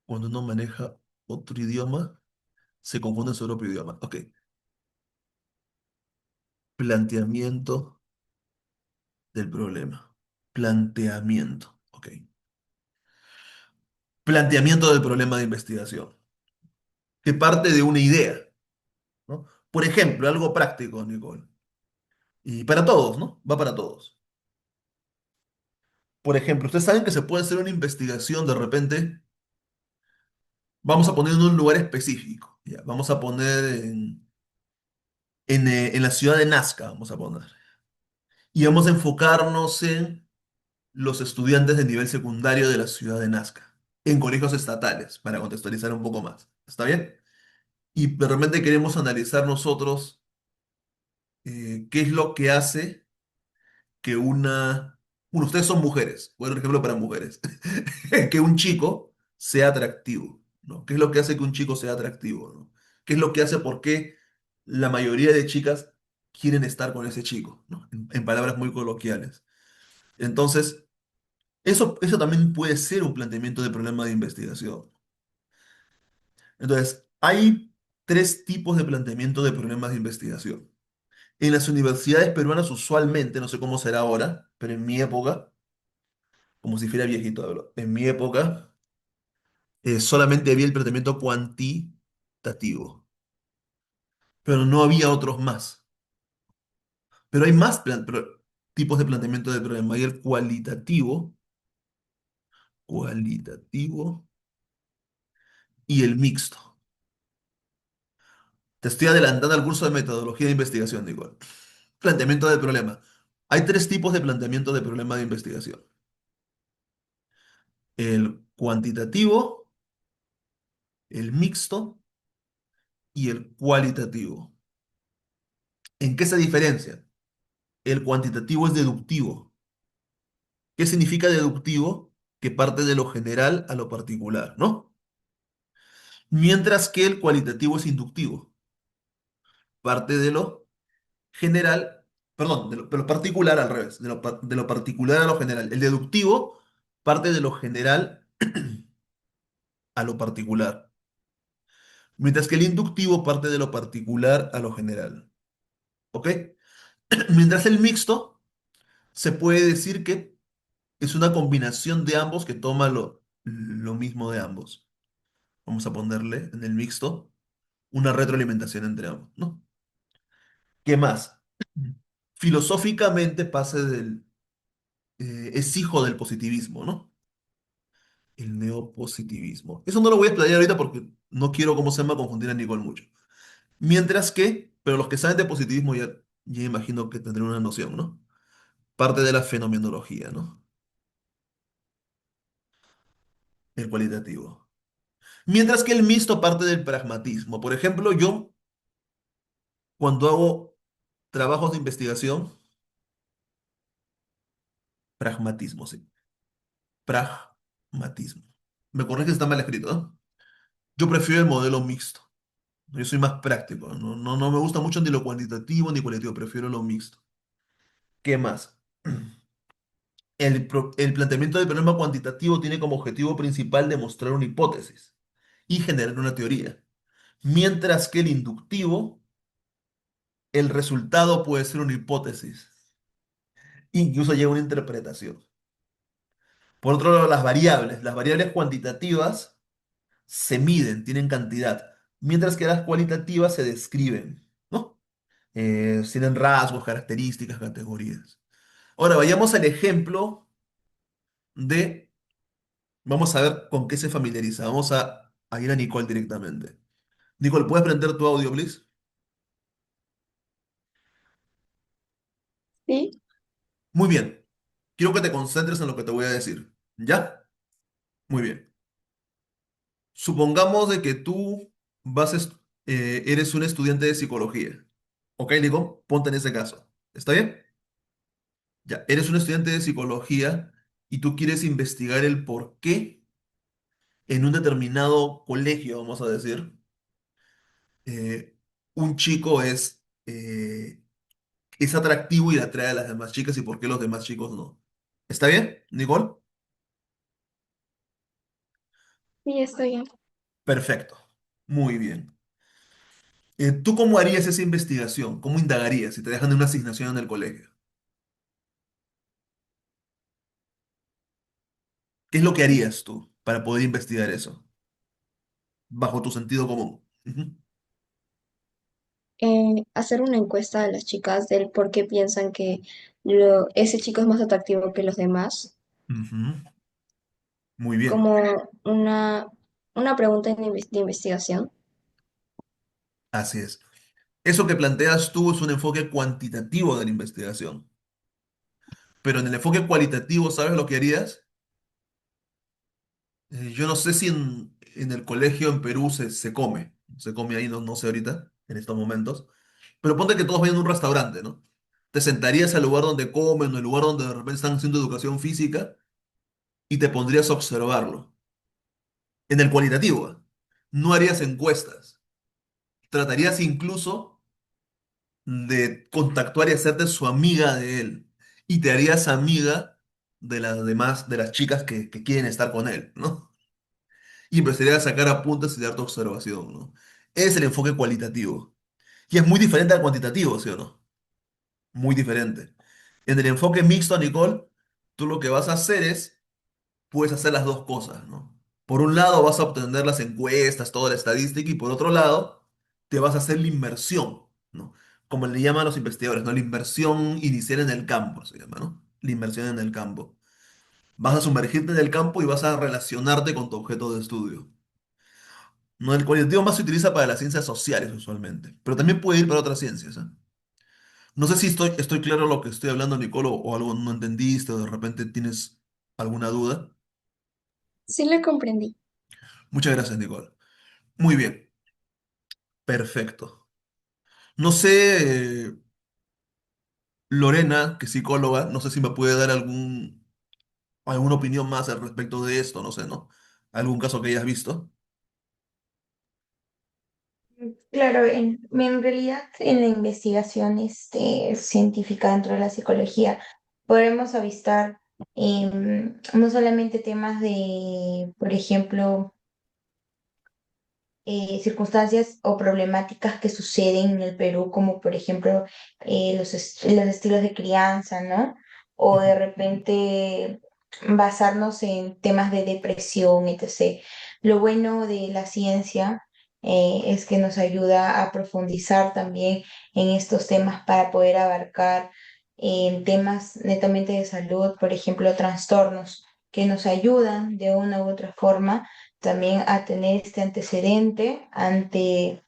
uno maneja otro idioma, se confunde en su propio idioma. Ok, planteamiento del problema. Planteamiento, ok. Planteamiento del problema de investigación, que parte de una idea, ¿no? Por ejemplo, algo práctico, Nicole. Y para todos, ¿no? Va para todos. Por ejemplo, ustedes saben que se puede hacer una investigación de repente, vamos a poner en un lugar específico, ¿ya? Vamos a poner en la ciudad de Nazca, vamos a poner. Y vamos a enfocarnos en los estudiantes de nivel secundario de la ciudad de Nazca, en colegios estatales, para contextualizar un poco más. ¿Está bien? Y de repente queremos analizar nosotros qué es lo que hace que una... Bueno, ustedes son mujeres, buen ejemplo para mujeres. Que un chico sea atractivo, ¿no? ¿Qué es lo que hace que un chico sea atractivo, ¿no? ¿Qué es lo que hace por qué la mayoría de chicas quieren estar con ese chico, ¿no? En palabras muy coloquiales. Entonces, eso también puede ser un planteamiento de problema de investigación. Entonces, hay tres tipos de planteamiento de problemas de investigación. En las universidades peruanas usualmente, no sé cómo será ahora, pero en mi época, como si fuera viejito, hablo, en mi época solamente había el planteamiento cuantitativo, pero no había otros más. Pero hay más tipos de planteamiento de problema. Hay el cualitativo y el mixto. Te estoy adelantando al curso de metodología de investigación, Nicole. Planteamiento de problema. Hay tres tipos de planteamiento de problema de investigación. El cuantitativo, el mixto y el cualitativo. ¿En qué se diferencia? El cuantitativo es deductivo. ¿Qué significa deductivo? Que parte de lo general a lo particular, ¿no? Mientras que el cualitativo es inductivo. Parte de lo general, perdón, de lo particular al revés, de lo particular a lo general. El deductivo parte de lo general a lo particular. Mientras que el inductivo parte de lo particular a lo general. ¿Ok? Mientras el mixto se puede decir que es una combinación de ambos que toma lo mismo de ambos. Vamos a ponerle en el mixto una retroalimentación entre ambos, ¿no? ¿Qué más? Filosóficamente es hijo del positivismo, ¿no? El neopositivismo. Eso no lo voy a explayar ahorita porque no quiero, ¿cómo se llama?, confundir a Nicole mucho. Mientras que, pero los que saben de positivismo ya imagino que tendrán una noción, ¿no? Parte de la fenomenología, ¿no? El cualitativo. Mientras que el mixto parte del pragmatismo. Por ejemplo, yo cuando hago trabajos de investigación, pragmatismo, sí. Pragmatismo. Me corrige si está mal escrito, ¿no? Yo prefiero el modelo mixto. Yo soy más práctico. No me gusta mucho ni lo cuantitativo ni cualitativo. Prefiero lo mixto. ¿Qué más? El planteamiento del problema cuantitativo tiene como objetivo principal demostrar una hipótesis y generar una teoría. Mientras que el inductivo, el resultado puede ser una hipótesis. Incluso llega a una interpretación. Por otro lado, las variables cuantitativas se miden, tienen cantidad, mientras que las cualitativas se describen, ¿no? Tienen rasgos, características, categorías. Ahora, vayamos al ejemplo de, vamos a ver con qué se familiariza. Vamos a ir a Nicole directamente. Nicole, ¿puedes prender tu audio, please? Sí, Muy bien. Quiero que te concentres en lo que te voy a decir. ¿Ya? Muy bien. Supongamos de que tú eres un estudiante de psicología. ¿Ok, Nicole? Ponte en ese caso. ¿Está bien? Ya, eres un estudiante de psicología y tú quieres investigar el por qué en un determinado colegio, vamos a decir, un chico es atractivo y le atrae a las demás chicas y por qué los demás chicos no. ¿Está bien, Nicole? Sí, está bien. Perfecto. Muy bien. ¿Tú cómo harías esa investigación? ¿Cómo indagarías si te dejan de una asignación en el colegio? ¿Qué es lo que harías tú para poder investigar eso? Bajo tu sentido común. Ujú. Hacer una encuesta a las chicas del por qué piensan que ese chico es más atractivo que los demás, Ujú. Muy bien. como una pregunta de investigación. Así es. Eso que planteas tú es un enfoque cuantitativo de la investigación. Pero en el enfoque cualitativo, ¿sabes lo que harías? Yo no sé si en el colegio en Perú se come. Se come ahí, no, no sé ahorita, en estos momentos. Pero ponte que todos vayan a un restaurante, ¿no? Te sentarías al lugar donde comen o el lugar donde de repente están haciendo educación física y te pondrías a observarlo. En el cualitativo, ¿eh? No harías encuestas. Tratarías incluso de contactuar y hacerte su amiga de él. Y te harías amiga de las demás, de las chicas que quieren estar con él, ¿no? Y empezarías a sacar apuntes y dar tu observación, ¿no? Es el enfoque cualitativo. Y es muy diferente al cuantitativo, ¿sí o no? Muy diferente. En el enfoque mixto, Nicole, tú lo que vas a hacer es puedes hacer las dos cosas, ¿no? Por un lado vas a obtener las encuestas, toda la estadística, y por otro lado te vas a hacer la inmersión, ¿no? Como le llaman los investigadores, ¿no? La inmersión inicial en el campo, se llama, ¿no? La inmersión en el campo. Vas a sumergirte en el campo y vas a relacionarte con tu objeto de estudio. ¿No? El cualitativo más se utiliza para las ciencias sociales usualmente, pero también puede ir para otras ciencias, ¿eh? No sé si estoy claro lo que estoy hablando, Nicolo, o algo no entendiste, o de repente tienes alguna duda. Sí, le comprendí. Muchas gracias, Nicole. Muy bien. Perfecto. No sé, Lorena, que es psicóloga, no sé si me puede dar alguna opinión más al respecto de esto, no sé, ¿no? ¿Algún caso que hayas visto? Claro, en realidad en la investigación científica dentro de la psicología podremos avistar no solamente temas de, por ejemplo, circunstancias o problemáticas que suceden en el Perú, como por ejemplo los estilos de crianza, ¿no? O Ujú, de repente basarnos en temas de depresión, etc. Lo bueno de la ciencia es que nos ayuda a profundizar también en estos temas para poder abarcar en temas netamente de salud, por ejemplo, trastornos que nos ayudan de una u otra forma también a tener este antecedente ante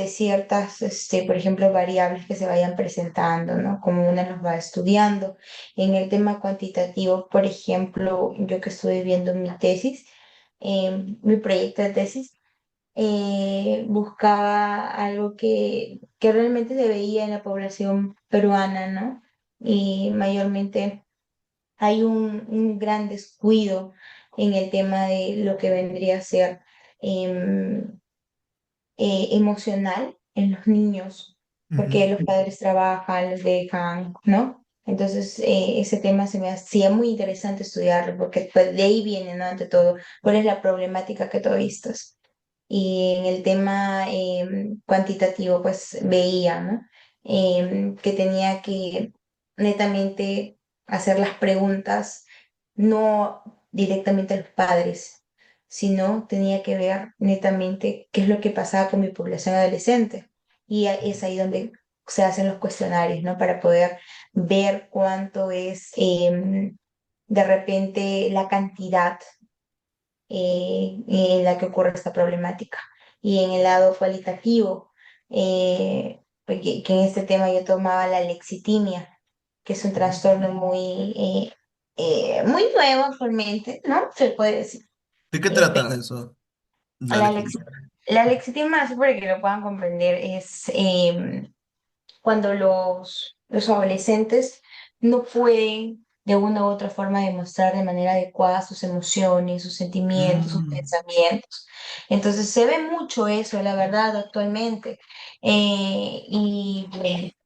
ciertas, por ejemplo, variables que se vayan presentando, ¿no? Como uno los va estudiando. En el tema cuantitativo, por ejemplo, yo que estuve viendo mi tesis, mi proyecto de tesis, buscaba algo que realmente se veía en la población peruana, ¿no? Y mayormente hay un gran descuido en el tema de lo que vendría a ser em, emocional en los niños, porque ujú. los padres trabajan, los dejan, ¿no? Entonces, ese tema se me hacía muy interesante estudiarlo, porque pues, de ahí viene, ¿no? Ante todo, cuál es la problemática que tú vistas. Y en el tema cuantitativo, pues veía, ¿no? Que tenía que netamente hacer las preguntas, no directamente a los padres, sino tenía que ver netamente qué es lo que pasaba con mi población adolescente. Y es ahí donde se hacen los cuestionarios, ¿no? Para poder ver cuánto es de repente la cantidad en la que ocurre esta problemática. Y en el lado cualitativo, que en este tema yo tomaba la lexitimia, que es un trastorno muy nuevo actualmente, ¿no? Se puede decir. ¿De qué Eh, pe- trata eso? La la, lección. lex- la lexitimia, así para que lo puedan comprender, es cuando los adolescentes no pueden de una u otra forma demostrar de manera adecuada sus emociones, sus sentimientos, sus Mm, pensamientos. Entonces se ve mucho eso, la verdad, actualmente. Y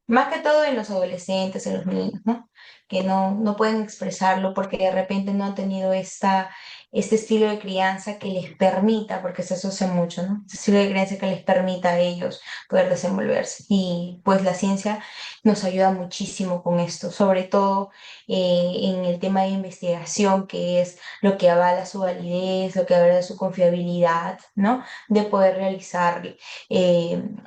más que todo en los adolescentes, en los niños, ¿no? Que no pueden expresarlo porque de repente no han tenido este estilo de crianza que les permita, porque se asocia mucho, ¿no? Este estilo de crianza que les permita a ellos poder desenvolverse. Y pues la ciencia nos ayuda muchísimo con esto, sobre todo en el tema de investigación, que es lo que avala su validez, lo que avala su confiabilidad, ¿no? De poder realizar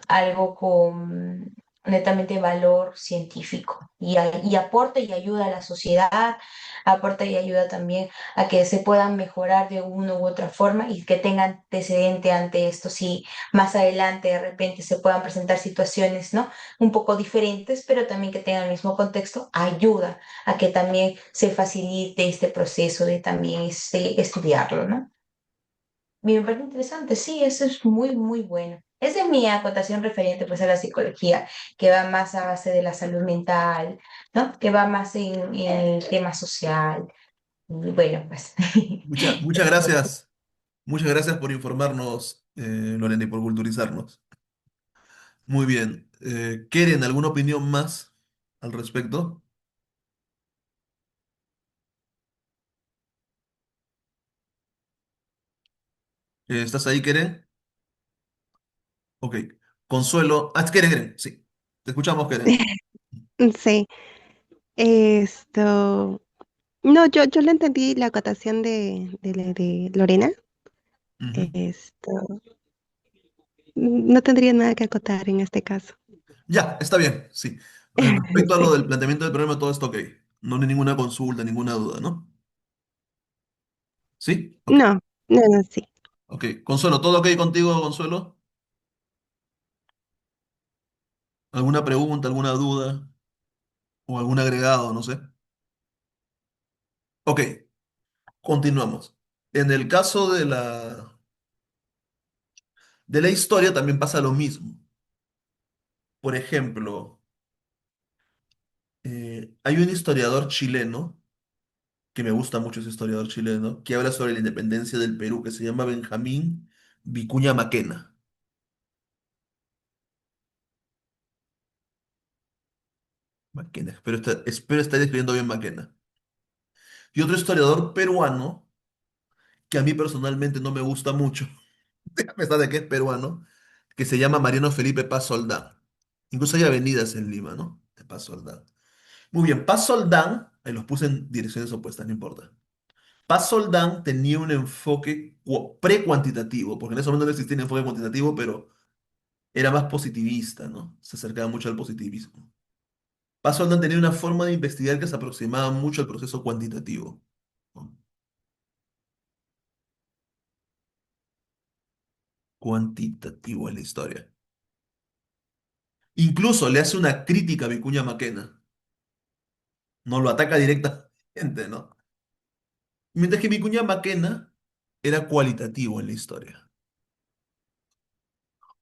algo con netamente valor científico y aporta y ayuda a la sociedad, aporta y ayuda también a que se puedan mejorar de una u otra forma y que tengan antecedente ante esto, si más adelante de repente se puedan presentar situaciones, ¿no? Un poco diferentes, pero también que tengan el mismo contexto, ayuda a que también se facilite este proceso de también estudiarlo, ¿no? Me parece interesante, sí, eso es muy, muy bueno. Esa es mi acotación referente pues a la psicología, que va más a base de la salud mental, ¿no? Que va más en el tema social. Y bueno, pues. muchas gracias. Muchas gracias por informarnos, Lorena, y por culturizarnos. Muy bien. ¿Quieren alguna opinión más al respecto? ¿Estás ahí, Keren? Ok. Consuelo. Ah, Keren, sí. Te escuchamos, Keren. Sí, esto, no, yo le entendí la acotación de Lorena. Ujú. Esto, no tendría nada que acotar en este caso. Ya, está bien, sí. Respecto a lo Sí. del planteamiento del problema, todo está ok. No hay ninguna consulta, ninguna duda, ¿no? ¿Sí? Ok. No, no, sí. Ok. Consuelo, ¿todo ok contigo, Consuelo? ¿Alguna pregunta, alguna duda o algún agregado? No sé. Ok, continuamos. En el caso de la historia también pasa lo mismo. Por ejemplo, hay un historiador chileno, que me gusta mucho ese historiador chileno, que habla sobre la independencia del Perú, que se llama Benjamín Vicuña Maquena. Maquena, espero estar escribiendo bien Maquena. Y otro historiador peruano, que a mí personalmente no me gusta mucho, a pesar de que es peruano, que se llama Mariano Felipe Paz Soldán. Incluso hay avenidas en Lima, ¿no? De Paz Soldán. Muy bien, Paz Soldán, ahí los puse en direcciones opuestas, no importa. Paz Soldán tenía un enfoque pre-cuantitativo, porque en ese momento no existía un enfoque cuantitativo, pero era más positivista, ¿no? Se acercaba mucho al positivismo. Paz Soldán tenía una forma de investigar que se aproximaba mucho al proceso cuantitativo, ¿no? Cuantitativo en la historia. Incluso le hace una crítica a Vicuña Maquena, no lo ataca directamente, ¿no? Mientras que Vicuña Maquena era cualitativo en la historia.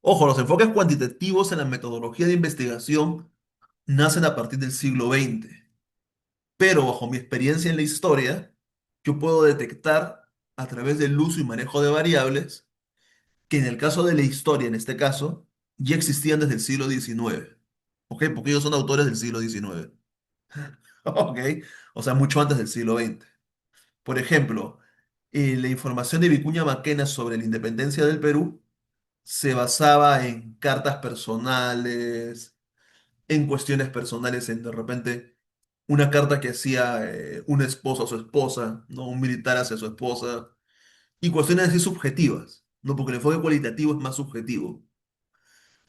Ojo, los enfoques cuantitativos en la metodología de investigación nacen a partir del siglo XX, pero bajo mi experiencia en la historia, yo puedo detectar a través del uso y manejo de variables que en el caso de la historia, en este caso, ya existían desde el siglo XIX. ¿Ok? Porque ellos son autores del siglo XIX. ¿Ok? O sea, mucho antes del siglo XX. Por ejemplo, la información de Vicuña Maquena sobre la independencia del Perú se basaba en cartas personales, en cuestiones personales, en de repente una carta que hacía un esposo a su esposa, ¿no? Un militar hacia su esposa, y cuestiones así subjetivas, ¿no? Porque el enfoque cualitativo es más subjetivo.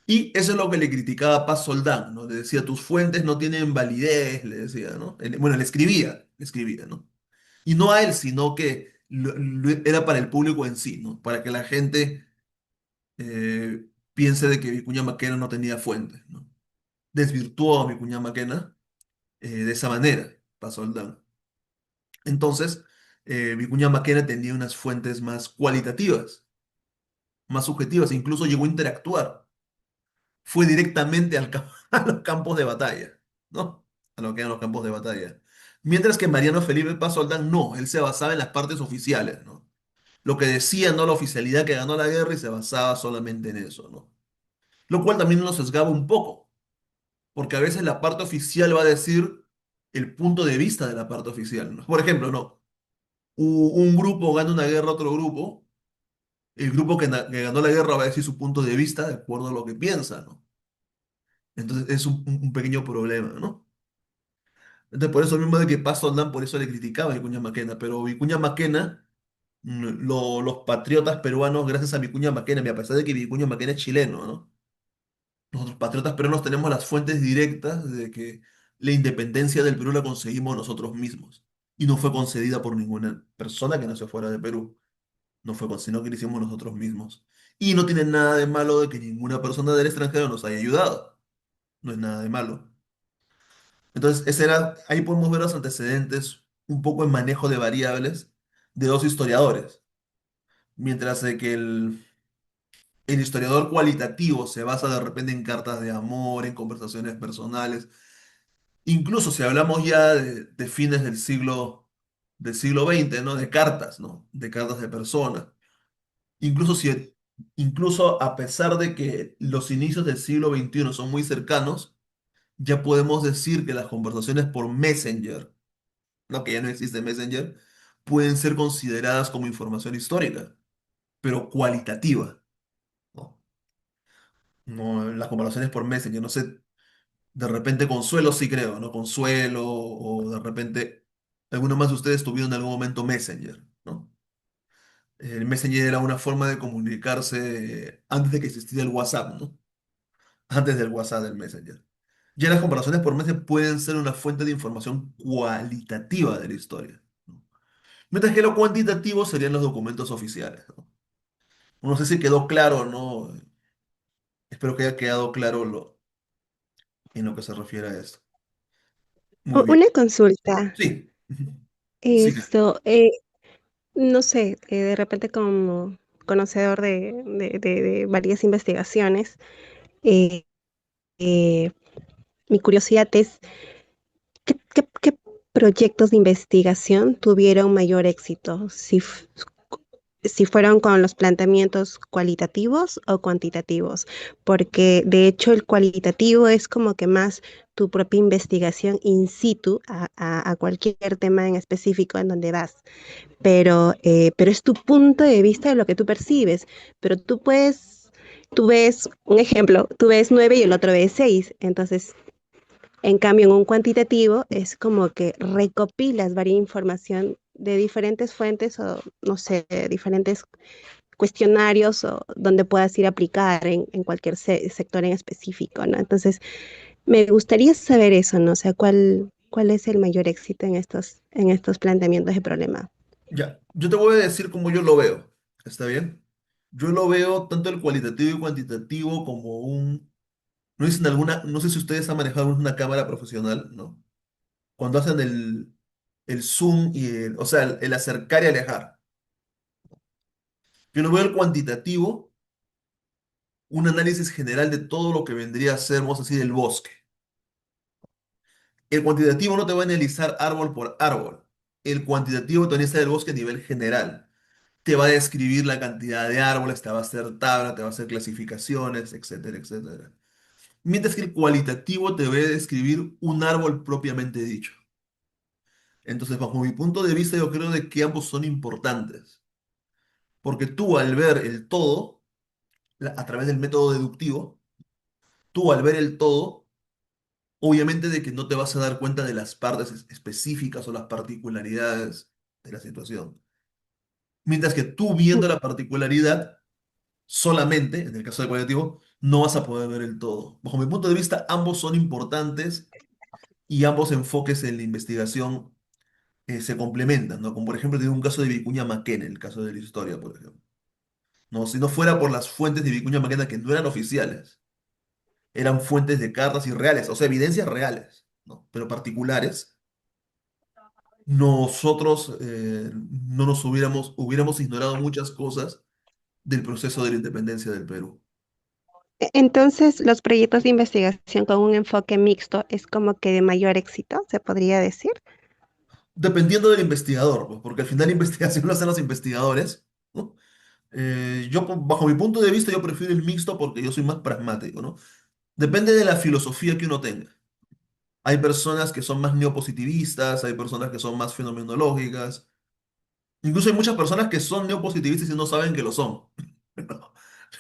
Y eso es lo que le criticaba a Paz Soldán, ¿no? Le decía, tus fuentes no tienen validez, le decía, ¿no? Bueno, le escribía, ¿no? Y no a él, sino que era para el público en sí, ¿no? Para que la gente piense de que Vicuña Maquena no tenía fuentes, ¿no? Desvirtuó a Vicuña Maquena de esa manera, pasó el Dan. Entonces, Vicuña Maquena tenía unas fuentes más cualitativas, más subjetivas, e incluso llegó a interactuar. Fue directamente a los campos de batalla, ¿no? A lo que eran los campos de batalla. Mientras que Mariano Felipe Paz Soldán no, él se basaba en las partes oficiales, ¿no? Lo que decía, no la oficialidad que ganó la guerra y se basaba solamente en eso, ¿no? Lo cual también nos sesgaba un poco, porque a veces la parte oficial va a decir el punto de vista de la parte oficial, ¿no? Por ejemplo, ¿no? Un grupo gana una guerra a otro grupo, el grupo que ganó la guerra va a decir su punto de vista de acuerdo a lo que piensa, ¿no? Entonces es un pequeño problema, ¿no? Entonces por eso mismo de que Paz Soldán por eso le criticaba a Vicuña Maquena, pero Vicuña Maquena, los patriotas peruanos, gracias a Vicuña Maquena, y a pesar de que Vicuña Maquena es chileno, ¿no? Nosotros patriotas peruanos tenemos las fuentes directas de que la independencia del Perú la conseguimos nosotros mismos y no fue concedida por ninguna persona que nació fuera de Perú. No fue sino que lo hicimos nosotros mismos. Y no tiene nada de malo de que ninguna persona del extranjero nos haya ayudado. No es nada de malo. Entonces, ahí podemos ver los antecedentes, un poco en manejo de variables de dos historiadores. Mientras de que el historiador cualitativo se basa de repente en cartas de amor, en conversaciones personales. Incluso si hablamos ya de fines del siglo XX, ¿no? De cartas, ¿no? De cartas de personas. Incluso incluso a pesar de que los inicios del siglo XXI son muy cercanos, ya podemos decir que las conversaciones por Messenger, no que ya no existe Messenger, pueden ser consideradas como información histórica, pero cualitativa, ¿no? No, las conversaciones por Messenger, no sé, de repente Consuelo sí creo, ¿no? Consuelo, o de repente alguno más de ustedes tuvieron en algún momento Messenger, ¿no? El Messenger era una forma de comunicarse antes de que existiera el WhatsApp, ¿no? Antes del WhatsApp del Messenger. Ya las comparaciones por Messenger pueden ser una fuente de información cualitativa de la historia, ¿no? Mientras que lo cuantitativo serían los documentos oficiales, ¿no? No sé si quedó claro, ¿no? Espero que haya quedado claro en lo que se refiere a esto. Muy bien. Una consulta. Sí. Ujú. Sí. Esto, no sé, de repente como conocedor de varias investigaciones, eh, eh, mi curiosidad es, ¿qué proyectos de investigación tuvieron mayor éxito? Si fueron con los planteamientos cualitativos o cuantitativos, porque de hecho el cualitativo es como que más tu propia investigación in situ a cualquier tema en específico en donde vas, pero es tu punto de vista de lo que tú percibes, pero tú ves un ejemplo, tú ves 9 y el otro ve 6, entonces en cambio, en un cuantitativo es como que recopilas varias información de diferentes fuentes o, no sé, diferentes cuestionarios o donde puedas ir a aplicar en cualquier sector en específico, ¿no? Entonces, me gustaría saber eso, ¿no? O sea, ¿cuál es el mayor éxito en estos planteamientos de problema? Ya, yo te voy a decir cómo yo lo veo. ¿Está bien? Yo lo veo tanto el cualitativo y cuantitativo como no dicen no sé si ustedes han manejado una cámara profesional, ¿no? Cuando hacen el zoom o sea, el acercar y alejar. Yo lo veo el cuantitativo, un análisis general de todo lo que vendría a ser, vamos a decir, el bosque. El cuantitativo no te va a analizar árbol por árbol. El cuantitativo te analiza el bosque a nivel general. Te va a describir la cantidad de árboles, te va a hacer tabla, te va a hacer clasificaciones, etcétera, etcétera. Mientras que el cualitativo te va a describir un árbol propiamente dicho. Entonces, bajo mi punto de vista, yo creo de que ambos son importantes. Porque tú al ver el todo, a través del método deductivo, tú al ver el todo, obviamente de que no te vas a dar cuenta de las partes específicas o las particularidades de la situación. Mientras que tú viendo la particularidad, solamente, en el caso del cualitativo, no vas a poder ver el todo. Bajo mi punto de vista, ambos son importantes y ambos enfoques en la investigación se complementan, ¿no? Como por ejemplo, tiene un caso de Vicuña Maquena, el caso de la historia, por ejemplo. ¿No? Si no fuera por las fuentes de Vicuña Maquena que no eran oficiales, eran fuentes de cartas y reales, o sea, evidencias reales, ¿no? Pero particulares, nosotros no hubiéramos ignorado muchas cosas del proceso de la independencia del Perú. Entonces, los proyectos de investigación con un enfoque mixto es como que de mayor éxito, se podría decir. Dependiendo del investigador, pues, porque al final la investigación lo hacen los investigadores, ¿no? Bajo mi punto de vista, yo prefiero el mixto porque yo soy más pragmático, ¿no? Depende de la filosofía que uno tenga. Hay personas que son más neopositivistas, hay personas que son más fenomenológicas. Incluso hay muchas personas que son neopositivistas y no saben que lo son.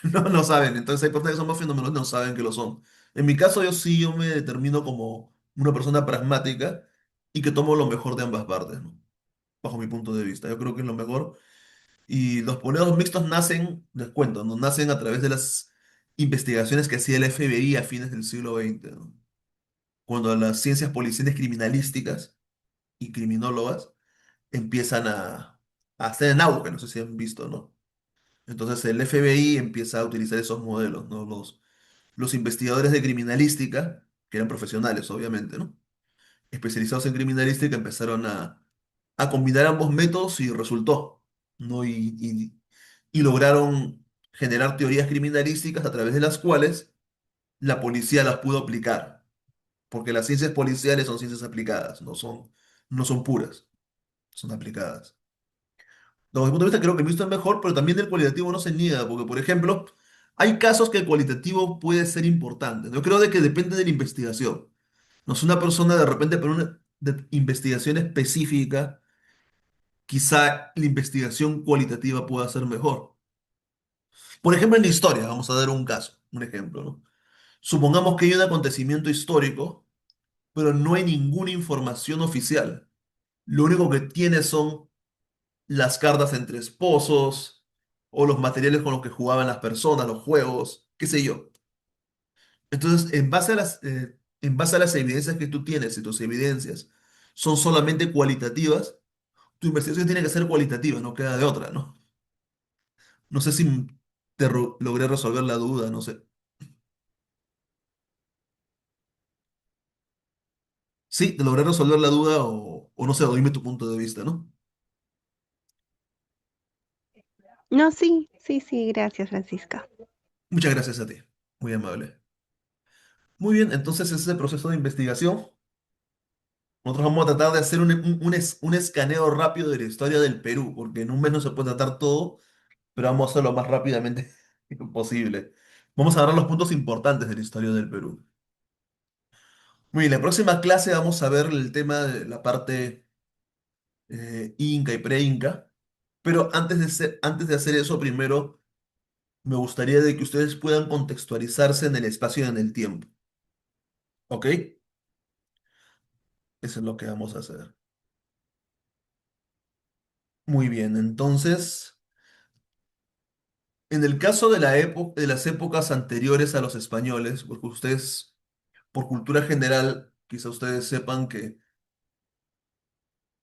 No saben. Entonces hay personas que son más fenomenológicas y no saben que lo son. En mi caso, yo me determino como una persona pragmática y que tomo lo mejor de ambas partes, ¿no? Bajo mi punto de vista. Yo creo que es lo mejor. Y los poblados mixtos nacen, les cuento, ¿no? Nacen a través de las investigaciones que hacía el FBI a fines del siglo XX, ¿no? Cuando las ciencias policiales criminalísticas y criminólogas empiezan a estar en auge, no sé si han visto, ¿no? Entonces el FBI empieza a utilizar esos modelos, ¿no? Los investigadores de criminalística, que eran profesionales, obviamente, ¿no? Especializados en criminalística, empezaron a combinar ambos métodos y resultó, ¿no? Y lograron generar teorías criminalísticas a través de las cuales la policía las pudo aplicar, porque las ciencias policiales son ciencias aplicadas, no son puras, son aplicadas. Desde mi punto de vista creo que el mixto es mejor, pero también el cualitativo no se niega, porque por ejemplo, hay casos que el cualitativo puede ser importante. Yo creo de que depende de la investigación. No sé, una persona de repente por una investigación específica, quizá la investigación cualitativa pueda ser mejor. Por ejemplo, en la historia, vamos a dar un caso, un ejemplo, ¿no? Supongamos que hay un acontecimiento histórico, pero no hay ninguna información oficial. Lo único que tiene son las cartas entre esposos o los materiales con los que jugaban las personas, los juegos, qué sé yo. Entonces, en base a las evidencias que tú tienes y tus evidencias son solamente cualitativas, tu investigación tiene que ser cualitativa, no queda de otra, ¿no? No sé si logré resolver la duda, no sé. Sí, te logré resolver la duda o no sé, o dime tu punto de vista, ¿no? No, sí, sí, sí, gracias, Francisca. Muchas gracias a ti, muy amable. Muy bien, entonces ese es el proceso de investigación. Nosotros vamos a tratar de hacer un escaneo rápido de la historia del Perú, porque en un mes no se puede tratar todo, pero vamos a hacerlo lo más rápidamente posible. Vamos a agarrar los puntos importantes de la historia del Perú. Muy bien, la próxima clase vamos a ver el tema de la parte inca y pre-inca, pero antes de hacer eso, primero me gustaría de que ustedes puedan contextualizarse en el espacio y en el tiempo, ¿ok? Eso es lo que vamos a hacer. Muy bien, entonces... En el caso de de las épocas anteriores a los españoles, porque ustedes, por cultura general, quizá ustedes sepan que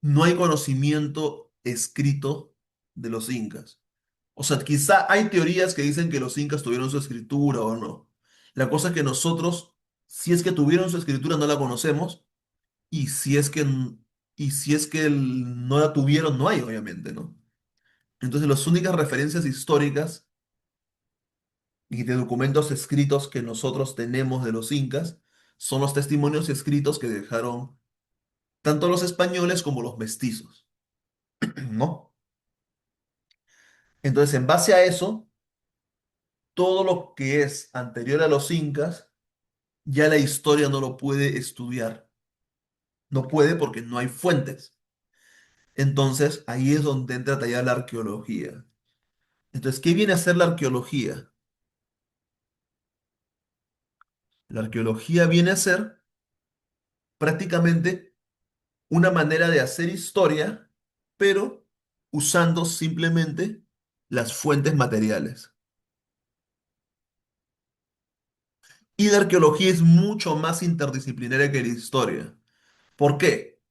no hay conocimiento escrito de los incas. O sea, quizá hay teorías que dicen que los incas tuvieron su escritura o no. La cosa es que nosotros, si es que tuvieron su escritura, no la conocemos, y si es que no la tuvieron, no hay, obviamente, ¿no? Entonces, las únicas referencias históricas y de documentos escritos que nosotros tenemos de los incas son los testimonios escritos que dejaron tanto los españoles como los mestizos, ¿no? Entonces, en base a eso, todo lo que es anterior a los incas, ya la historia no lo puede estudiar. No puede porque no hay fuentes. Entonces, ahí es donde entra a tallar la arqueología. Entonces, ¿qué viene a ser la arqueología? La arqueología viene a ser prácticamente una manera de hacer historia, pero usando simplemente las fuentes materiales. Y la arqueología es mucho más interdisciplinaria que la historia. ¿Por qué?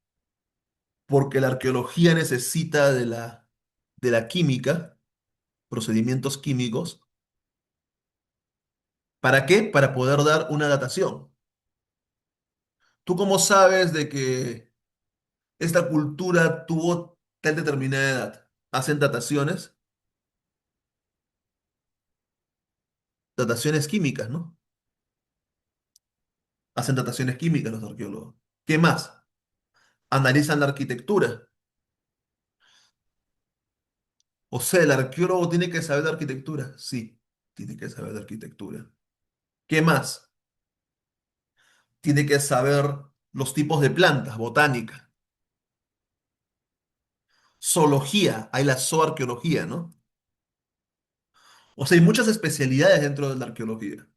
Porque la arqueología necesita de la química, procedimientos químicos. ¿Para qué? Para poder dar una datación. ¿Tú cómo sabes de que esta cultura tuvo tal determinada edad? Hacen dataciones químicas, ¿no? Hacen dataciones químicas los arqueólogos. ¿Qué más? Analizan la arquitectura. O sea, el arqueólogo tiene que saber de arquitectura. Sí, tiene que saber de arquitectura. ¿Qué más? Tiene que saber los tipos de plantas, botánica. Zoología, hay la zooarqueología, ¿no? O sea, hay muchas especialidades dentro de la arqueología,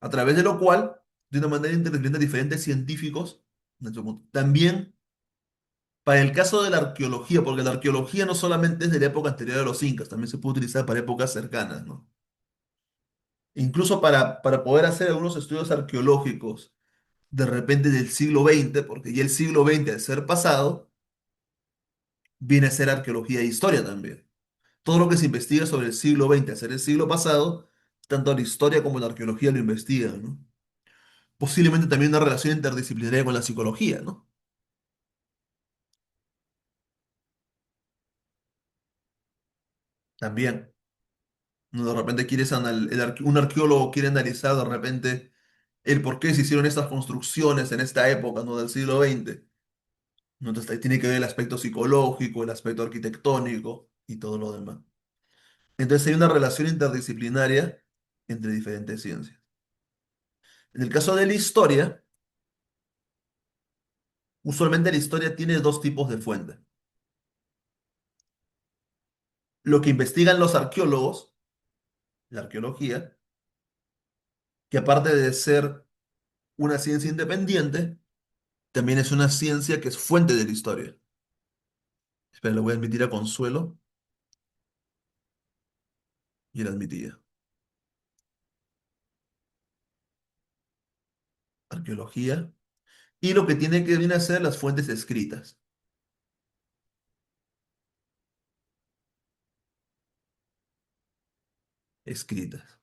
a través de lo cual, de una manera interdisciplinar, diferentes científicos, también para el caso de la arqueología, porque la arqueología no solamente es de la época anterior a los incas, también se puede utilizar para épocas cercanas, ¿no? Incluso para poder hacer algunos estudios arqueológicos de repente del siglo XX, porque ya el siglo XX, al ser pasado, viene a ser arqueología e historia también. Todo lo que se investiga sobre el siglo XX, al ser el siglo pasado, tanto la historia como la arqueología lo investigan, ¿no? Posiblemente también una relación interdisciplinaria con la psicología, ¿no? También. ¿No? De repente un arqueólogo quiere analizar de repente el por qué se hicieron estas construcciones en esta época, ¿no? Del siglo XX. ¿No? Entonces ahí tiene que ver el aspecto psicológico, el aspecto arquitectónico y todo lo demás. Entonces hay una relación interdisciplinaria entre diferentes ciencias. En el caso de la historia, usualmente la historia tiene dos tipos de fuentes. Lo que investigan los arqueólogos, la arqueología, que aparte de ser una ciencia independiente, también es una ciencia que es fuente de la historia. Espera, le voy a admitir a Consuelo y la admitía. Arqueología. Y lo que tiene que venir a ser las fuentes escritas. Escritas.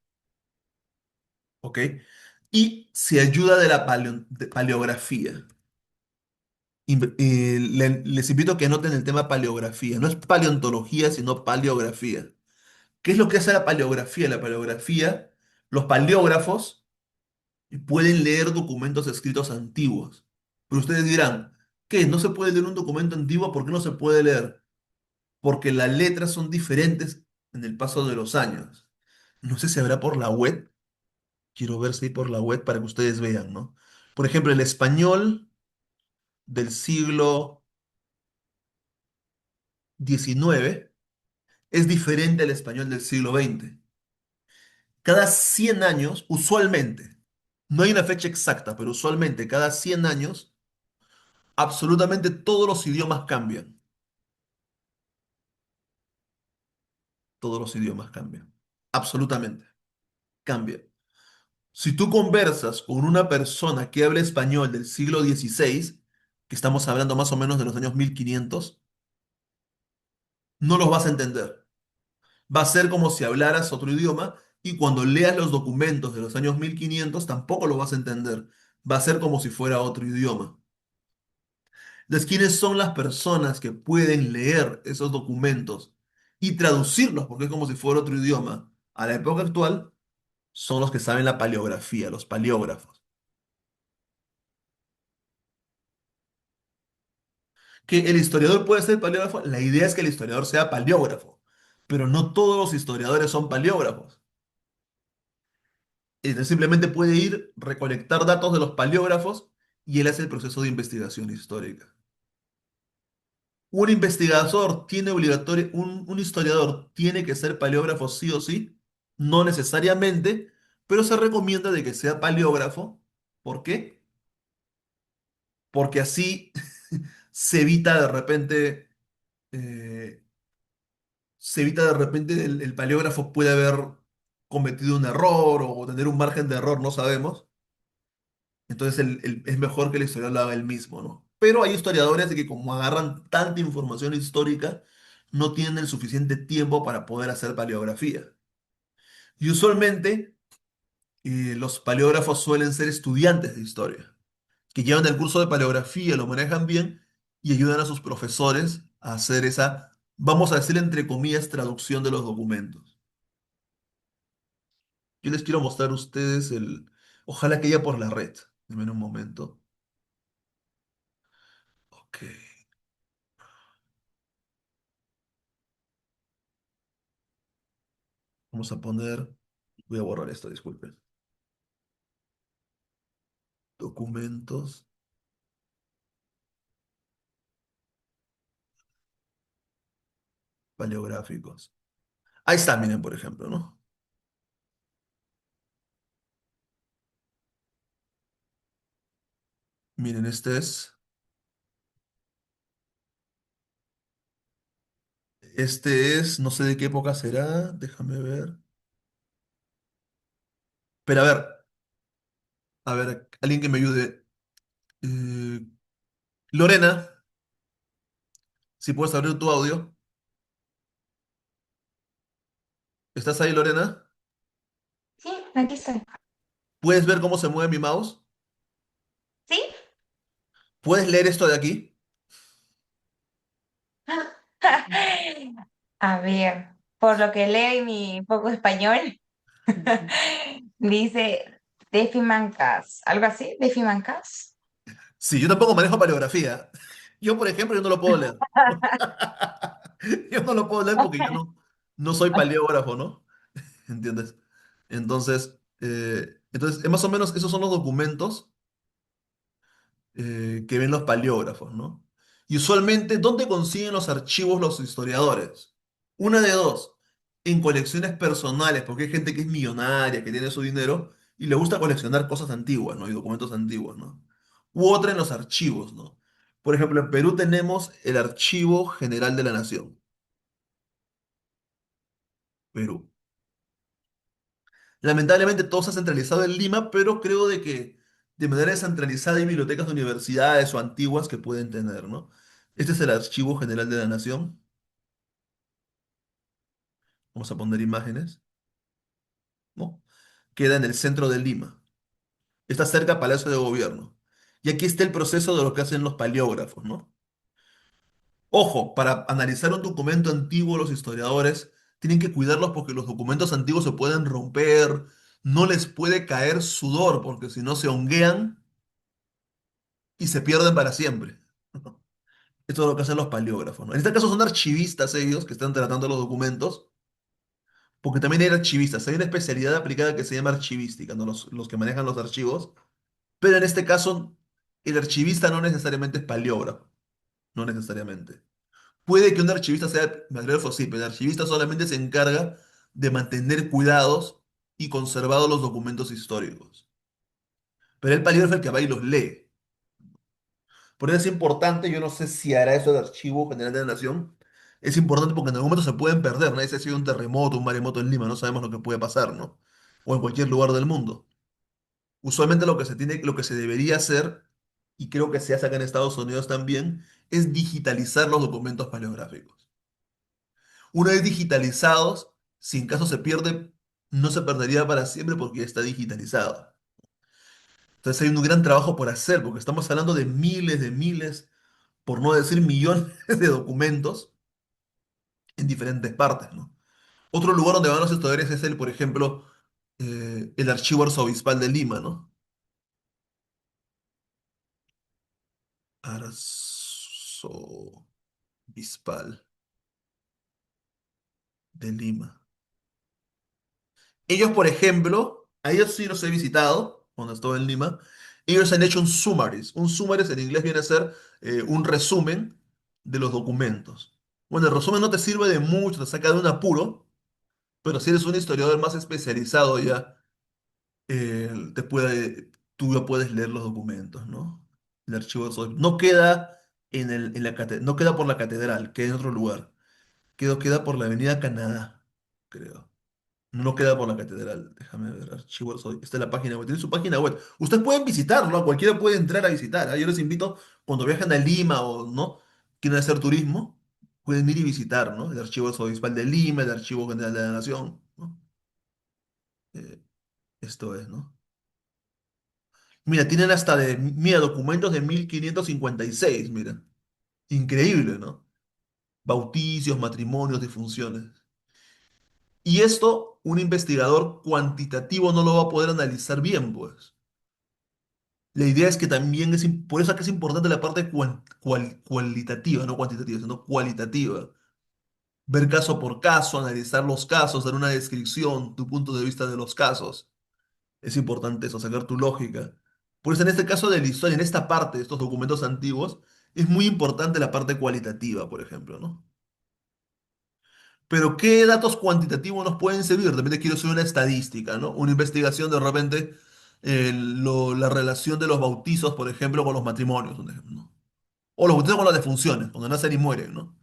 ¿Ok? Y se ayuda de la de paleografía. Les invito a que anoten el tema paleografía. No es paleontología, sino paleografía. ¿Qué es lo que hace la paleografía? La paleografía, los paleógrafos pueden leer documentos escritos antiguos. Pero ustedes dirán, ¿qué? ¿No se puede leer un documento antiguo? ¿Por qué no se puede leer? Porque las letras son diferentes en el paso de los años. No sé si habrá por la web. Quiero ver si hay por la web para que ustedes vean, ¿no? Por ejemplo, el español del siglo XIX es diferente al español del siglo XX. Cada 100 años, usualmente, no hay una fecha exacta, pero usualmente cada 100 años, absolutamente todos los idiomas cambian. Todos los idiomas cambian. Absolutamente, cambian. Si tú conversas con una persona que habla español del siglo XVI, que estamos hablando más o menos de los años 1500, no los vas a entender. Va a ser como si hablaras otro idioma y cuando leas los documentos de los años 1500 tampoco lo vas a entender. Va a ser como si fuera otro idioma. Entonces, ¿quiénes son las personas que pueden leer esos documentos y traducirlos, porque es como si fuera otro idioma, a la época actual? Son los que saben la paleografía, los paleógrafos. Que el historiador puede ser paleógrafo, la idea es que el historiador sea paleógrafo, pero no todos los historiadores son paleógrafos. Simplemente puede ir, recolectar datos de los paleógrafos y él hace el proceso de investigación histórica. Un investigador tiene obligatorio, un historiador tiene que ser paleógrafo sí o sí, no necesariamente, pero se recomienda de que sea paleógrafo. ¿Por qué? Porque así se evita de repente, eh, el paleógrafo puede haber cometido un error o tener un margen de error, no sabemos. Entonces es mejor que el historiador lo haga él mismo, ¿no? Pero hay historiadores de que como agarran tanta información histórica, no tienen el suficiente tiempo para poder hacer paleografía. Y usualmente los paleógrafos suelen ser estudiantes de historia, que llevan el curso de paleografía, lo manejan bien y ayudan a sus profesores a hacer esa, vamos a decir entre comillas, traducción de los documentos. Yo les quiero mostrar a ustedes ojalá que haya por la red. Denme un momento. Ok. Vamos a poner. Voy a borrar esto, disculpen. Documentos paleográficos. Ahí está, miren, por ejemplo, ¿no? Miren, este es. Este es, no sé de qué época será, déjame ver. Pero a ver, alguien que me ayude. Eh, Lorena, si puedes abrir tu audio. ¿Estás ahí, Lorena? Sí, aquí estoy. ¿Puedes ver cómo se mueve mi mouse? ¿Sí? ¿Puedes leer esto de aquí? A ver, por lo que leo en mi poco español, dice Defimancas, algo así, Defimancas. Sí, yo tampoco manejo paleografía. Yo, por ejemplo, yo no lo puedo leer. Yo no lo puedo leer porque yo no soy paleógrafo, ¿no? ¿Entiendes? Entonces, más o menos esos son los documentos que ven los paleógrafos, ¿no? Y usualmente, ¿dónde consiguen los archivos los historiadores? Una de dos, en colecciones personales, porque hay gente que es millonaria, que tiene su dinero y le gusta coleccionar cosas antiguas, ¿no? Y documentos antiguos, ¿no? U otra en los archivos, ¿no? Por ejemplo, en Perú tenemos el Archivo General de la Nación, Perú. Lamentablemente todo se ha centralizado en Lima, pero creo de que de manera descentralizada hay bibliotecas de universidades o antiguas que pueden tener, ¿no? Este es el Archivo General de la Nación. Vamos a poner imágenes, ¿no? Queda en el centro de Lima. Está cerca del Palacio de Gobierno. Y aquí está el proceso de lo que hacen los paleógrafos, ¿no? Ojo, para analizar un documento antiguo, los historiadores tienen que cuidarlos porque los documentos antiguos se pueden romper, no les puede caer sudor porque si no se honguean y se pierden para siempre. Esto es lo que hacen los paleógrafos, ¿no? En este caso son archivistas ellos que están tratando los documentos, porque también hay archivistas. Hay una especialidad aplicada que se llama archivística, ¿no? Los que manejan los archivos. Pero en este caso, el archivista no necesariamente es paleógrafo, no necesariamente. Puede que un archivista sea paleógrafo, sí, pero el archivista solamente se encarga de mantener cuidados y conservados los documentos históricos. Pero el paleógrafo es el que va y los lee. Por eso es importante, yo no sé si hará eso el Archivo General de la Nación. Es importante porque en algún momento se pueden perder, ¿no? Si ha sido un terremoto, un maremoto en Lima, no sabemos lo que puede pasar, ¿no? O en cualquier lugar del mundo. Usualmente lo que se debería hacer, y creo que se hace acá en Estados Unidos también, es digitalizar los documentos paleográficos. Una vez digitalizados, si en caso se pierde, no se perdería para siempre porque ya está digitalizado. Entonces hay un gran trabajo por hacer, porque estamos hablando de miles, por no decir millones de documentos en diferentes partes, ¿no? Otro lugar donde van los historiadores es por ejemplo, el Archivo Arzobispal de Lima, ¿no? Arzobispal de Lima. Ellos, por ejemplo, a ellos sí los he visitado cuando estuve en Lima. Ellos han hecho un summaries. Un summaries en inglés viene a ser un resumen de los documentos. Bueno, el resumen no te sirve de mucho, te saca de un apuro, pero si eres un historiador más especializado ya, tú ya puedes leer los documentos, ¿no? El archivo de no queda no queda por la catedral, queda en otro lugar. Queda por la Avenida Canadá, creo. No queda por la catedral. Déjame ver, archivo esta es la página web. Tiene su página web. Ustedes pueden visitarlo, ¿no? Cualquiera puede entrar a visitar. ¿Ah? Yo les invito, cuando viajan a Lima o no, quieren hacer turismo, pueden ir y visitar, ¿no? El Archivo Arzobispal de Lima, el Archivo General de la Nación, ¿no? Eh, esto es, ¿no? Mira, tienen mira, documentos de 1556, mira. Increíble, ¿no? Bauticios, matrimonios, defunciones. Y esto, un investigador cuantitativo no lo va a poder analizar bien, pues. La idea es que también por eso es que es importante la parte cualitativa, no cuantitativa, sino cualitativa. Ver caso por caso, analizar los casos, dar una descripción, tu punto de vista de los casos. Es importante eso, sacar tu lógica. Por eso en este caso de la historia, en esta parte de estos documentos antiguos, es muy importante la parte cualitativa, por ejemplo, ¿no? Pero ¿qué datos cuantitativos nos pueden servir? De repente quiero hacer una estadística, ¿no? Una investigación de repente, la relación de los bautizos, por ejemplo, con los matrimonios, un ejemplo, ¿no? O los bautizos con las defunciones, cuando nacen y mueren, ¿no?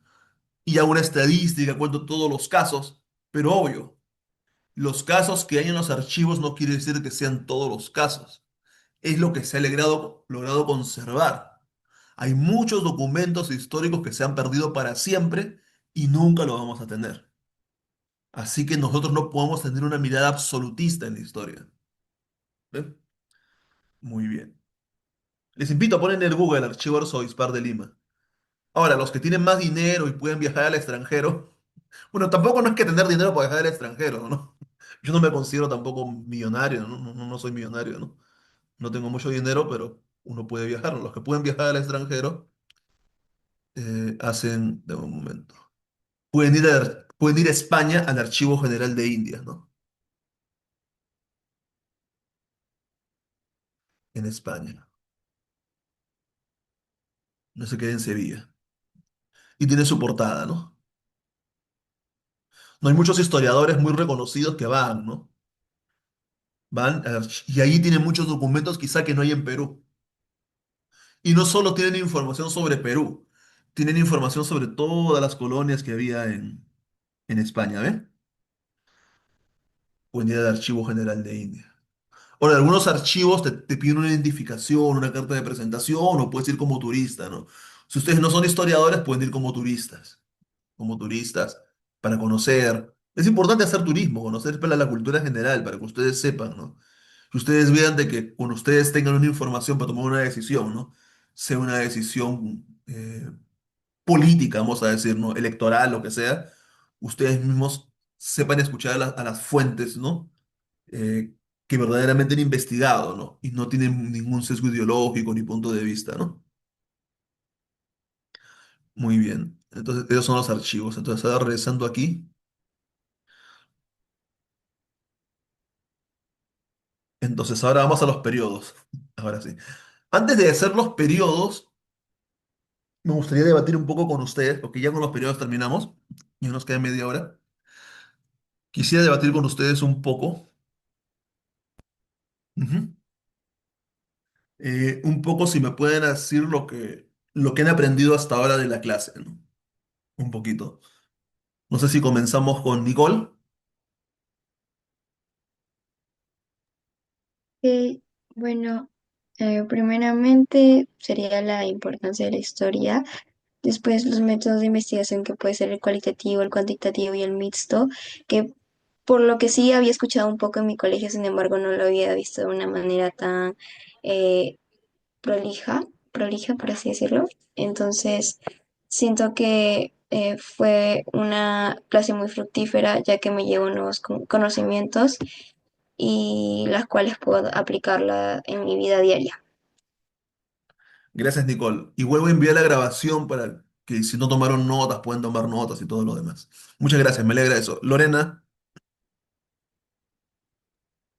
Y hago una estadística, cuento todos los casos, pero obvio, los casos que hay en los archivos no quiere decir que sean todos los casos. Es lo que se ha logrado conservar. Hay muchos documentos históricos que se han perdido para siempre y nunca lo vamos a tener. Así que nosotros no podemos tener una mirada absolutista en la historia. ¿Ven? Muy bien. Les invito a poner en el Google Archivo Arzobispal de Lima. Ahora, los que tienen más dinero y pueden viajar al extranjero, bueno, tampoco no es que tener dinero para viajar al extranjero, ¿no? Yo no me considero tampoco millonario, ¿no? No soy millonario, ¿no? No tengo mucho dinero, pero uno puede viajar, ¿no? Los que pueden viajar al extranjero hacen, de un momento, pueden ir a España al Archivo General de Indias, ¿no? En España. No se quede en Sevilla. Y tiene su portada, ¿no? No hay muchos historiadores muy reconocidos que van, ¿no? Y ahí tienen muchos documentos quizá que no hay en Perú. Y no solo tienen información sobre Perú, tienen información sobre todas las colonias que había en España, ¿ven? O en el Archivo General de India. Ahora, algunos archivos te piden una identificación, una carta de presentación, o puedes ir como turista, ¿no? Si ustedes no son historiadores, pueden ir como turistas, para conocer. Es importante hacer turismo, conocer para la cultura general, para que ustedes sepan, ¿no? Que ustedes vean de que cuando ustedes tengan una información para tomar una decisión, ¿no? Sea una decisión política, vamos a decir, ¿no? Electoral, lo que sea, ustedes mismos sepan escuchar a las fuentes, ¿no? Eh, que verdaderamente han investigado, ¿no? Y no tienen ningún sesgo ideológico ni punto de vista, ¿no? Muy bien. Entonces, esos son los archivos. Entonces, ahora regresando aquí. Entonces, ahora vamos a los periodos. Ahora sí. Antes de hacer los periodos, me gustaría debatir un poco con ustedes, porque ya con los periodos terminamos. Ya nos queda media hora. Quisiera debatir con ustedes un poco. Ujú. Un poco si me pueden decir lo que han aprendido hasta ahora de la clase, ¿no? Un poquito. No sé si comenzamos con Nicole. Ok, bueno, primeramente sería la importancia de la historia, después los métodos de investigación que puede ser el cualitativo, el cuantitativo y el mixto, que por lo que sí había escuchado un poco en mi colegio, sin embargo no lo había visto de una manera tan eh, prolija, prolija por así decirlo. Entonces, siento que fue una clase muy fructífera ya que me llevo nuevos conocimientos y las cuales puedo aplicarla en mi vida diaria. Gracias, Nicole. Y vuelvo a enviar la grabación para que si no tomaron notas, pueden tomar notas y todo lo demás. Muchas gracias, me alegra eso. Lorena,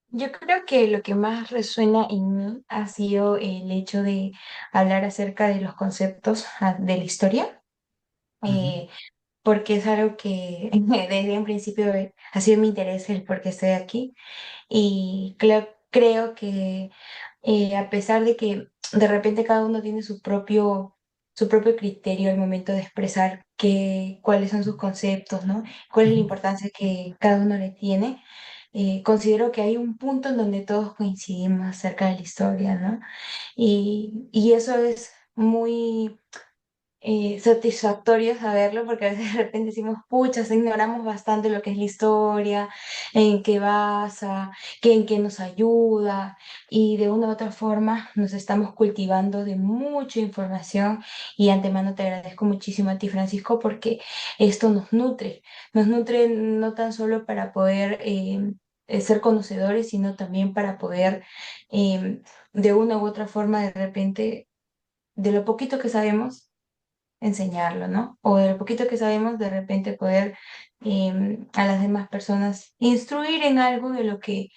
Yo creo que lo que más resuena en mí ha sido el hecho de hablar acerca de los conceptos de la historia, ujú, eh, porque es algo que desde un principio ha sido mi interés el por qué estoy aquí. Y creo que a pesar de que de repente cada uno tiene su propio criterio al momento de expresar cuáles son sus conceptos, ¿no? Cuál es la ujú. importancia que cada uno le tiene, considero que hay un punto en donde todos coincidimos acerca de la historia, ¿no? Y eso es muy satisfactorio saberlo porque a veces de repente decimos, puchas, ignoramos bastante lo que es la historia, en qué basa, en qué nos ayuda y de una u otra forma nos estamos cultivando de mucha información y antemano te agradezco muchísimo a ti, Francisco, porque esto nos nutre no tan solo para poder ser conocedores, sino también para poder de una u otra forma de repente, de lo poquito que sabemos, enseñarlo, ¿no? O de lo poquito que sabemos, de repente poder a las demás personas instruir en algo de lo que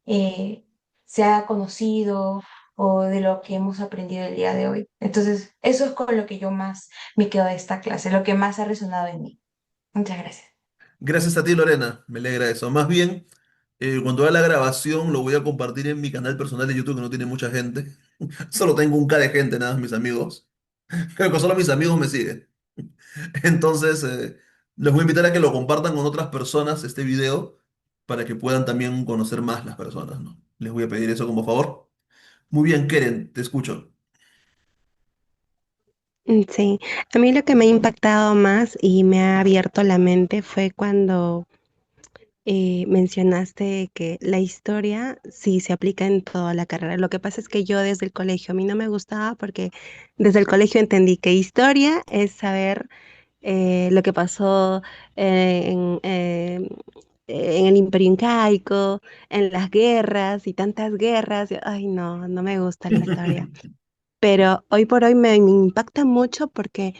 eh, se ha conocido o de lo que hemos aprendido el día de hoy. Entonces, eso es con lo que yo más me quedo de esta clase, lo que más ha resonado en mí. Muchas gracias. Gracias a ti, Lorena, me alegra eso. Más bien, cuando haga la grabación lo voy a compartir en mi canal personal de YouTube que no tiene mucha gente. Solo tengo un K de gente, nada más mis amigos. Creo que solo mis amigos me siguen. Entonces, les voy a invitar a que lo compartan con otras personas este video para que puedan también conocer más las personas, ¿no? Les voy a pedir eso como favor. Muy bien, Keren, te escucho. Sí, a mí lo que me ha impactado más y me ha abierto la mente fue cuando mencionaste que la historia sí se aplica en toda la carrera. Lo que pasa es que yo desde el colegio, a mí no me gustaba porque desde el colegio entendí que historia es saber lo que pasó en el Imperio Incaico, en las guerras y tantas guerras. Ay, no, no me gusta la historia. Pero hoy por hoy me impacta mucho porque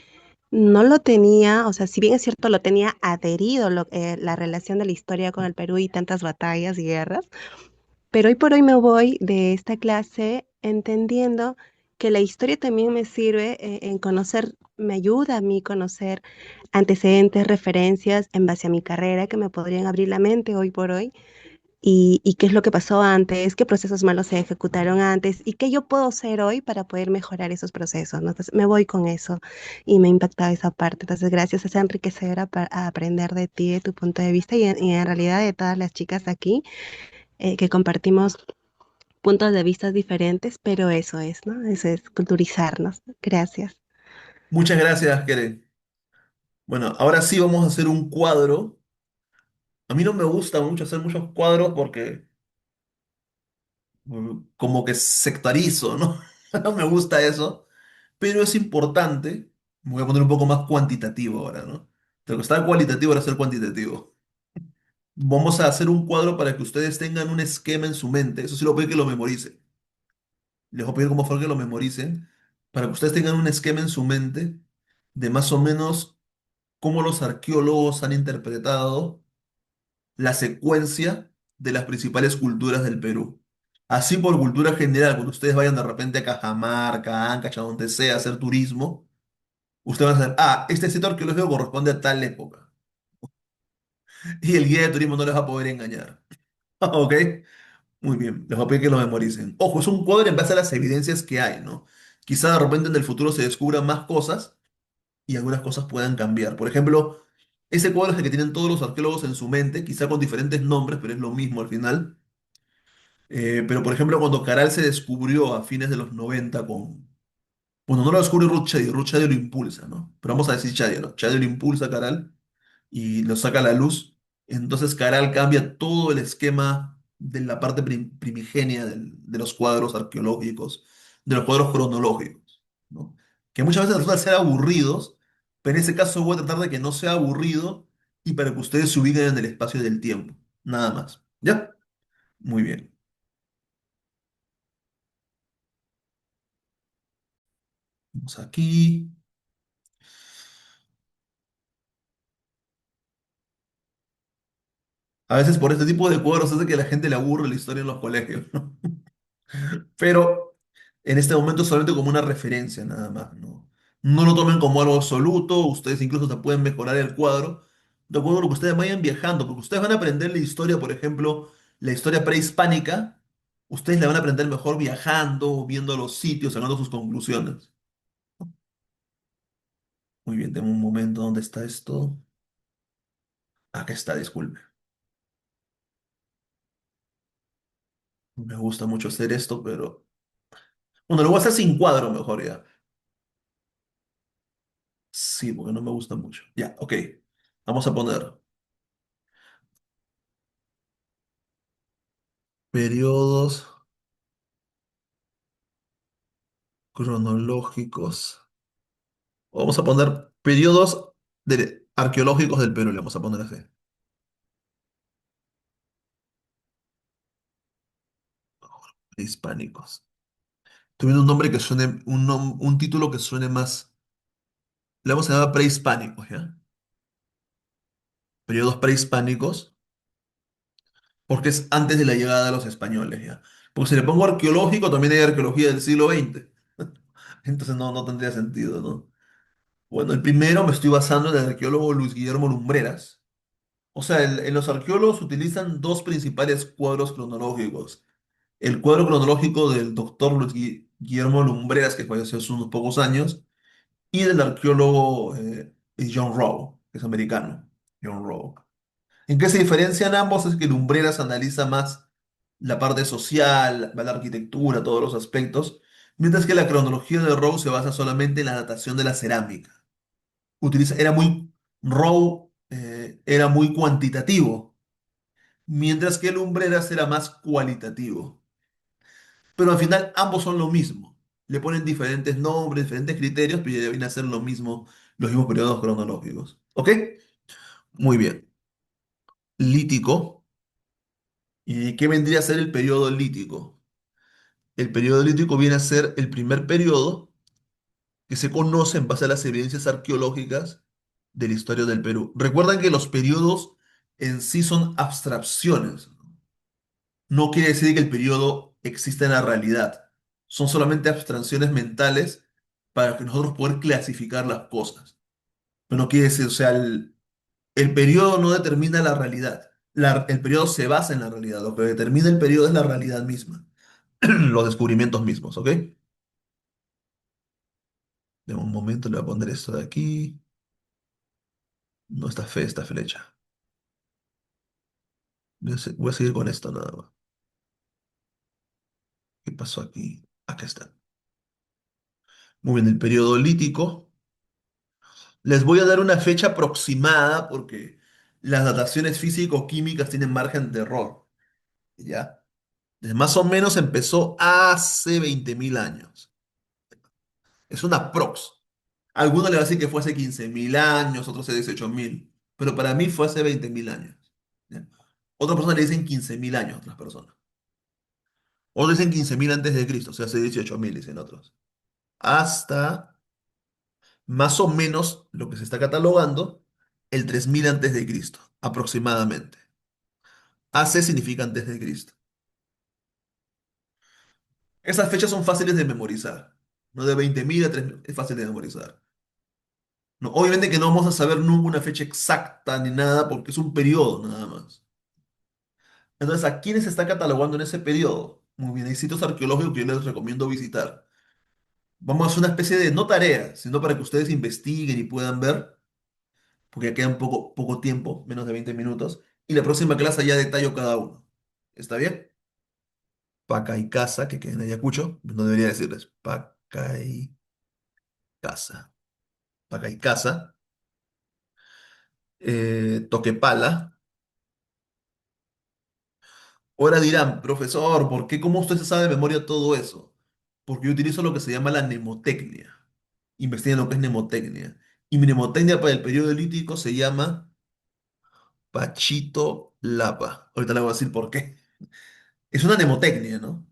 no lo tenía, o sea, si bien es cierto, lo tenía adherido la relación de la historia con el Perú y tantas batallas y guerras, pero hoy por hoy me voy de esta clase entendiendo que la historia también me sirve en conocer, me ayuda a mí conocer antecedentes, referencias en base a mi carrera que me podrían abrir la mente hoy por hoy y qué es lo que pasó antes, qué procesos malos se ejecutaron antes y qué yo puedo hacer hoy para poder mejorar esos procesos, ¿no? Entonces me voy con eso y me ha impactado esa parte. Entonces gracias, es enriquecedora a aprender de ti, de tu punto de vista y en realidad de todas las chicas aquí que compartimos puntos de vista diferentes, pero eso es, ¿no? Eso es culturizarnos. Gracias. Muchas gracias, Keren. Bueno, ahora sí vamos a hacer un cuadro. A mí no me gusta mucho hacer muchos cuadros porque como que sectarizo, ¿no? No me gusta eso, pero es importante. Me voy a poner un poco más cuantitativo ahora, ¿no? De lo que está cualitativo ahora ser cuantitativo. Vamos a hacer un cuadro para que ustedes tengan un esquema en su mente. Eso sí lo voy a pedir que lo memoricen. Les voy a pedir como favor que lo memoricen para que ustedes tengan un esquema en su mente de más o menos cómo los arqueólogos han interpretado la secuencia de las principales culturas del Perú. Así por cultura general, cuando ustedes vayan de repente a Cajamarca, Ancash, a donde sea, a hacer turismo, ustedes van a saber, ah, este sitio arqueológico corresponde a tal época. Y el guía de turismo no les va a poder engañar. ¿Ok? Muy bien, les voy a pedir que lo memoricen. Ojo, es un cuadro en base a las evidencias que hay, ¿no? Quizá de repente en el futuro se descubran más cosas y algunas cosas puedan cambiar. Por ejemplo, ese cuadro es el que tienen todos los arqueólogos en su mente, quizá con diferentes nombres, pero es lo mismo al final. Pero por ejemplo, cuando Caral se descubrió a fines de los 90 con... Bueno, no lo descubre Ruth Chadio lo impulsa, ¿no? Pero vamos a decir Chadio, ¿no? Chadio lo impulsa a Caral y lo saca a la luz. Entonces Caral cambia todo el esquema de la parte primigenia de los cuadros arqueológicos, de los cuadros cronológicos, ¿no? Que muchas veces resultan ser aburridos, pero en ese caso voy a tratar de que no sea aburrido y para que ustedes se ubiquen en el espacio y del tiempo. Nada más. ¿Ya? Muy bien. Vamos aquí. A veces por este tipo de cuadros hace que a la gente le aburre la historia en los colegios, ¿no? Pero en este momento solamente como una referencia nada más, ¿no? No lo tomen como algo absoluto, ustedes incluso se pueden mejorar el cuadro de acuerdo a lo que ustedes vayan viajando, porque ustedes van a aprender la historia, por ejemplo, la historia prehispánica, ustedes la van a aprender mejor viajando, viendo los sitios, sacando sus conclusiones. Muy bien, tengo un momento, ¿dónde está esto? Acá está, disculpe. Me gusta mucho hacer esto, pero... Bueno, lo voy a hacer sin cuadro mejor ya. Sí, porque no me gusta mucho. Ya, ok. Vamos a poner periodos cronológicos. Vamos a poner periodos arqueológicos del Perú, le vamos a poner así. Prehispánicos. Estoy viendo un nombre que suene, un título que suene más. Le vamos a llamar prehispánicos, ¿ya? Periodos prehispánicos, porque es antes de la llegada de los españoles, ¿ya? Porque si le pongo arqueológico, también hay arqueología del siglo XX. Entonces no tendría sentido, ¿no? Bueno, el primero me estoy basando en el arqueólogo Luis Guillermo Lumbreras. O sea, en los arqueólogos utilizan dos principales cuadros cronológicos. El cuadro cronológico del doctor Guillermo Lumbreras, que falleció hace unos pocos años, y del arqueólogo John Rowe, que es americano. John Rowe. ¿En qué se diferencian ambos? Es que Lumbreras analiza más la parte social, la arquitectura, todos los aspectos, mientras que la cronología de Rowe se basa solamente en la datación de la cerámica. Era muy, Rowe era muy cuantitativo, mientras que Lumbreras era más cualitativo. Pero al final ambos son lo mismo. Le ponen diferentes nombres, diferentes criterios, pero ya vienen a ser lo mismo, los mismos periodos cronológicos. ¿Ok? Muy bien. Lítico. ¿Y qué vendría a ser el periodo lítico? El periodo lítico viene a ser el primer periodo que se conoce en base a las evidencias arqueológicas de la historia del Perú. Recuerdan que los periodos en sí son abstracciones. No quiere decir que el periodo exista en la realidad. Son solamente abstracciones mentales para que nosotros poder clasificar las cosas. Pero no quiere decir, o sea, el periodo no determina la realidad. El periodo se basa en la realidad. Lo que determina el periodo es la realidad misma, los descubrimientos mismos, ¿ok? De un momento le voy a poner esto de aquí. No está fe esta flecha. Voy a seguir con esto nada más. ¿Qué pasó aquí? Acá está. Muy bien, el periodo lítico. Les voy a dar una fecha aproximada porque las dataciones físico-químicas tienen margen de error. ¿Ya? Más o menos empezó hace 20.000 años. Es una prox. Algunos le van a decir que fue hace 15.000 años, otros hace 18.000. Pero para mí fue hace 20.000 años. ¿Ya? Otras personas le dicen 15.000 años, otras personas. Otros dicen 15.000 antes de Cristo, o sea, hace 18.000, dicen otros. Hasta más o menos lo que se está catalogando, el 3.000 antes de Cristo, aproximadamente. AC significa antes de Cristo. Esas fechas son fáciles de memorizar. No de 20.000 a 3.000, es fácil de memorizar. No, obviamente que no vamos a saber nunca una fecha exacta ni nada porque es un periodo nada más. Entonces, ¿a quiénes se está catalogando en ese periodo? Muy bien, hay sitios arqueológicos que yo les recomiendo visitar. Vamos a hacer una especie de, no tarea, sino para que ustedes investiguen y puedan ver, porque ya queda un poco tiempo, menos de 20 minutos, y la próxima clase ya detallo cada uno. ¿Está bien? Paca y casa, que queda en Ayacucho, no debería decirles, Paca y casa. Paca y casa. Toquepala. Ahora dirán, profesor, ¿por qué, cómo usted se sabe de memoria todo eso? Porque yo utilizo lo que se llama la mnemotecnia. Investiguen lo que es mnemotecnia. Y mi mnemotecnia para el periodo lítico se llama Pachito Lapa. Ahorita le voy a decir por qué. Es una mnemotecnia, ¿no?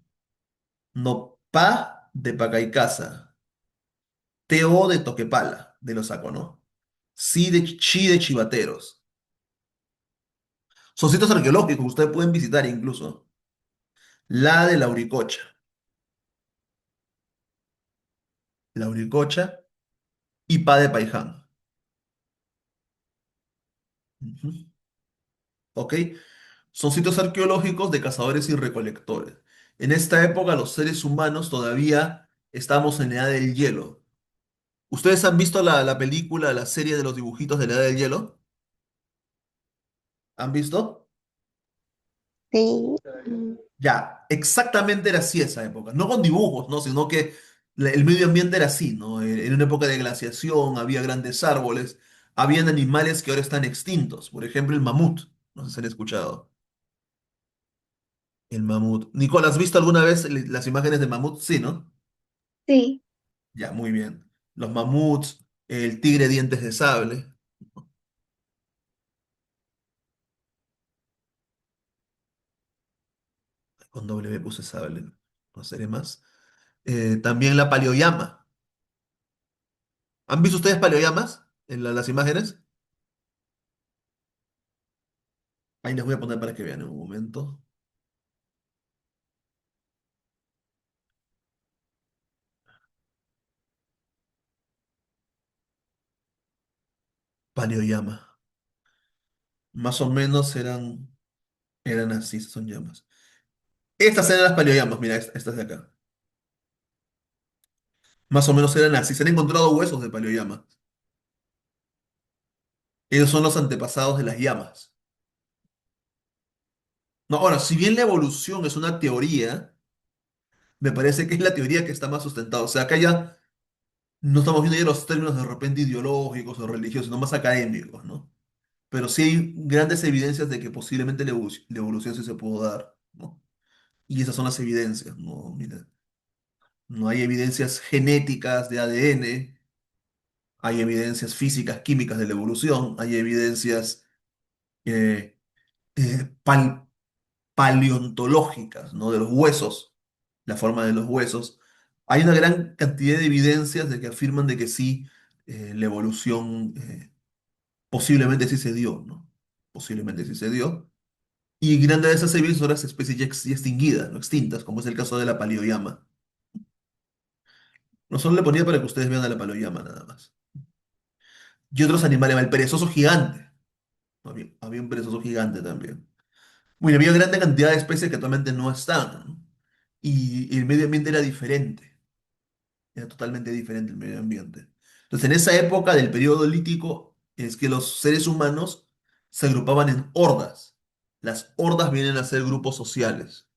No pa de Pacaicasa, TO de Toquepala, de lo saco, ¿no? Chi de Chivateros. Son sitios arqueológicos que ustedes pueden visitar incluso. La de Lauricocha y Pa de Paiján. Ujú. ¿Ok? Son sitios arqueológicos de cazadores y recolectores. En esta época los seres humanos todavía estamos en la edad del hielo. ¿Ustedes han visto la película, la serie de los dibujitos de la edad del hielo? ¿Han visto? Sí. Mm. Ya, exactamente era así esa época. No con dibujos, ¿no? Sino que el medio ambiente era así, ¿no? En una época de glaciación había grandes árboles, habían animales que ahora están extintos. Por ejemplo, el mamut. No sé si han escuchado. El mamut. Nicole, ¿has visto alguna vez las imágenes de mamut? Sí, ¿no? Sí, Ya, muy bien. Los mamuts, el tigre dientes de sable. Con doble B puse sable. no seré más. También la paleoyama. ¿Han visto ustedes paleoyamas en las imágenes? Ahí les voy a poner para que vean en un momento. Paleoyama. Más o menos eran así, son llamas. Estas eran las paleoyamas, mira, estas de acá. Más o menos eran así. Se han encontrado huesos de paleoyama. Ellos son los antepasados de las llamas. No, ahora, si bien la evolución es una teoría, me parece que es la teoría que está más sustentada. O sea, acá ya no estamos viendo ya los términos de repente ideológicos o religiosos, sino más académicos, ¿no? Pero sí hay grandes evidencias de que posiblemente la evolución sí se pudo dar, ¿no? Y esas son las evidencias, ¿no? Mira, no hay evidencias genéticas de ADN, hay evidencias físicas, químicas de la evolución, hay evidencias eh, pal- paleontológicas, ¿no? De los huesos, la forma de los huesos. Hay una gran cantidad de evidencias de que afirman de que sí, la evolución posiblemente sí se dio, ¿no? Posiblemente sí se dio. Y grandes de esas evidencias son las especies ya extinguidas, no extintas, como es el caso de la paleoyama. No solo le ponía para que ustedes vean a la paleoyama nada más. Y otros animales, el perezoso gigante. Había un perezoso gigante también. Bueno, había gran cantidad de especies que actualmente no están, ¿no? Y el medio ambiente era diferente, era totalmente diferente el medio ambiente. Entonces, en esa época del periodo lítico, es que los seres humanos se agrupaban en hordas. Las hordas vienen a ser grupos sociales.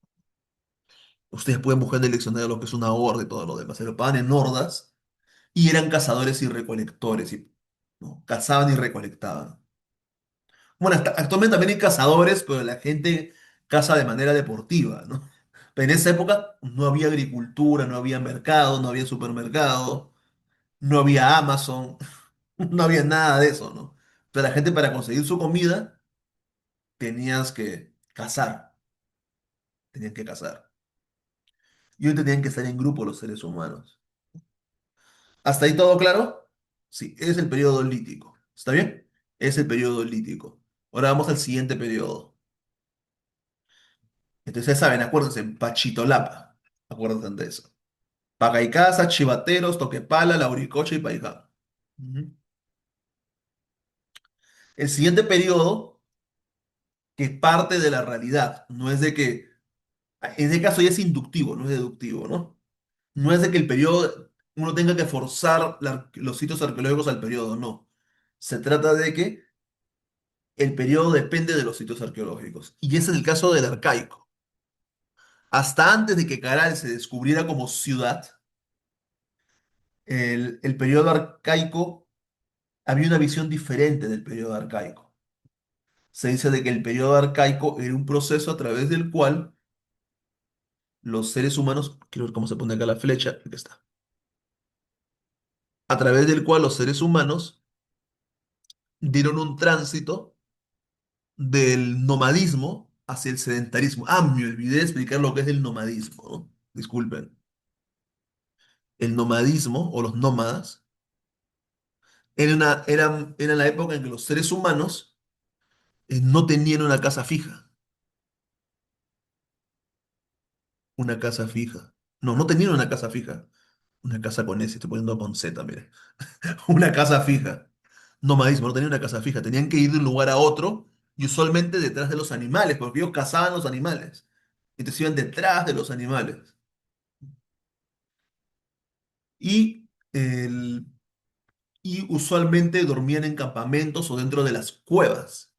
Ustedes pueden buscar en el diccionario lo que es una horda y todo lo demás. Se agrupaban en hordas y eran cazadores y recolectores. ¿No? Cazaban y recolectaban. Bueno, actualmente también hay cazadores, pero la gente caza de manera deportiva, ¿no? Pero en esa época no había agricultura, no había mercado, no había supermercado, no había Amazon, no había nada de eso, ¿no? Entonces la gente para conseguir su comida tenías que cazar, tenían que cazar. Y hoy tenían que estar en grupo los seres humanos. ¿Hasta ahí todo claro? Sí, es el periodo lítico. ¿Está bien? Es el periodo lítico. Ahora vamos al siguiente periodo. Entonces, ya saben, acuérdense, Pachitolapa. Acuérdense de eso. Pacaicasa, Chivateros, Toquepala, Lauricocha y Paiján. Ujú. El siguiente periodo, que parte de la realidad, no es de que, en este caso ya es inductivo, no es deductivo, ¿no? No es de que el periodo, uno tenga que forzar los sitios arqueológicos al periodo, no. Se trata de que el periodo depende de los sitios arqueológicos. Y ese es el caso del arcaico. Hasta antes de que Caral se descubriera como ciudad, el periodo arcaico había una visión diferente del periodo arcaico. Se dice de que el periodo arcaico era un proceso a través del cual los seres humanos, quiero ver cómo se pone acá la flecha, aquí está, a través del cual los seres humanos dieron un tránsito del nomadismo hacia el sedentarismo. Ah, me olvidé de explicar lo que es el nomadismo, ¿no? Disculpen. El nomadismo o los nómadas era la época en que los seres humanos no tenían una casa fija. Una casa fija. No, no tenían una casa fija. Una casa con S, estoy poniendo con Z, mire. Una casa fija. Nomadismo, no tenían una casa fija. Tenían que ir de un lugar a otro y usualmente detrás de los animales, porque ellos cazaban los animales. Entonces iban detrás de los animales. Y, el- y usualmente dormían en campamentos o dentro de las cuevas.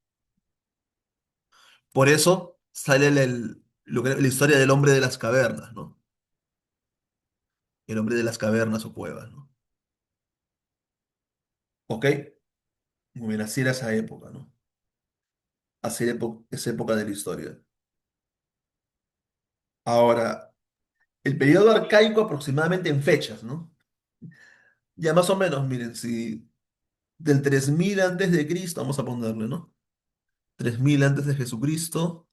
Por eso sale la historia del hombre de las cavernas, ¿no? El hombre de las cavernas o cuevas, ¿no? ¿Ok? Muy bien, así era esa época, ¿no? Así era esa época de la historia. Ahora, el periodo arcaico aproximadamente en fechas, ¿no? Ya más o menos, miren, si del 3000 antes de Cristo, vamos a ponerle, ¿no? 3000 antes de Jesucristo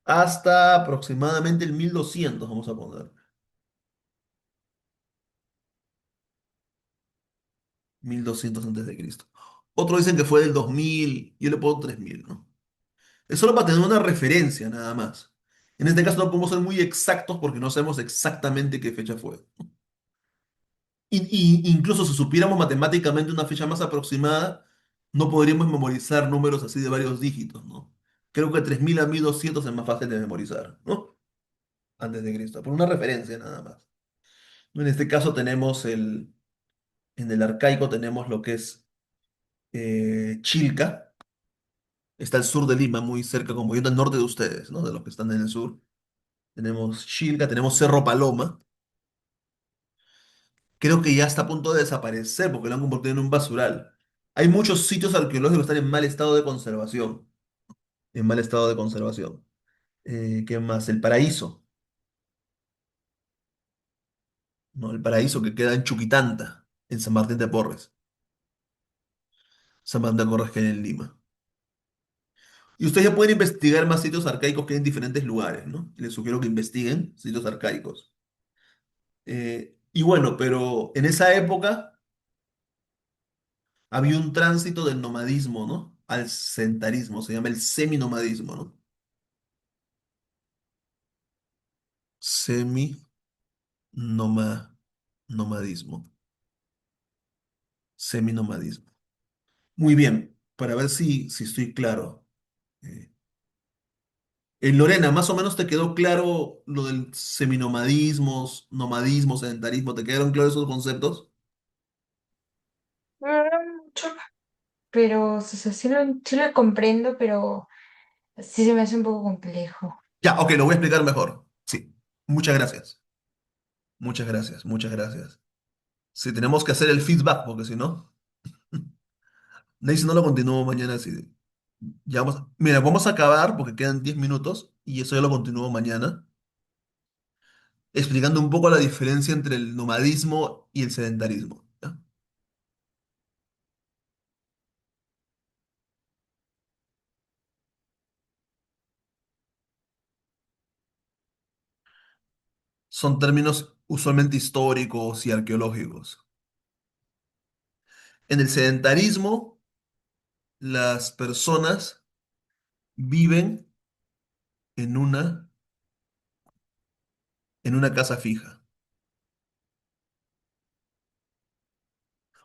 hasta aproximadamente el 1200, vamos a poner. 1200 antes de Cristo. Otros dicen que fue del 2000, yo le pongo 3000, ¿no? Es solo para tener una referencia nada más. En este caso no podemos ser muy exactos porque no sabemos exactamente qué fecha fue. Incluso si supiéramos matemáticamente una fecha más aproximada, no podríamos memorizar números así de varios dígitos, ¿no? Creo que 3000 a 1200 es más fácil de memorizar, ¿no? Antes de Cristo, por una referencia nada más. En este caso tenemos en el arcaico tenemos lo que es Chilca, está al sur de Lima, muy cerca, como yendo al norte de ustedes, ¿no? De los que están en el sur. Tenemos Chilca, tenemos Cerro Paloma. Creo que ya está a punto de desaparecer porque lo han convertido en un basural. Hay muchos sitios arqueológicos que están en mal estado de conservación. En mal estado de conservación. ¿Qué más? El Paraíso, ¿no? El Paraíso que queda en Chuquitanta, en San Martín de Porres. San Martín de Porres que hay en Lima. Y ustedes ya pueden investigar más sitios arcaicos que hay en diferentes lugares, ¿no? Les sugiero que investiguen sitios arcaicos. Y bueno, pero en esa época había un tránsito del nomadismo, ¿no? Al sedentarismo, se llama el seminomadismo, ¿no? Seminomadismo. Seminomadismo. Muy bien, para ver si estoy claro. Eh, Lorena, más o menos te quedó claro lo del nomadismo, sedentarismo, ¿te quedaron claros esos conceptos? No, no mucho, pero o sea, sí lo comprendo, pero sí se me hace un poco complejo. Ya, ok, lo voy a explicar mejor. Sí, muchas gracias. Muchas gracias, muchas gracias. Sí, tenemos que hacer el feedback, porque si no, si no lo continúo mañana. Sí. Ya vamos, mira, vamos a acabar porque quedan 10 minutos y eso ya lo continúo mañana, explicando un poco la diferencia entre el nomadismo y el sedentarismo. ¿Ya? Son términos usualmente históricos y arqueológicos. En el sedentarismo, las personas viven en en una casa fija.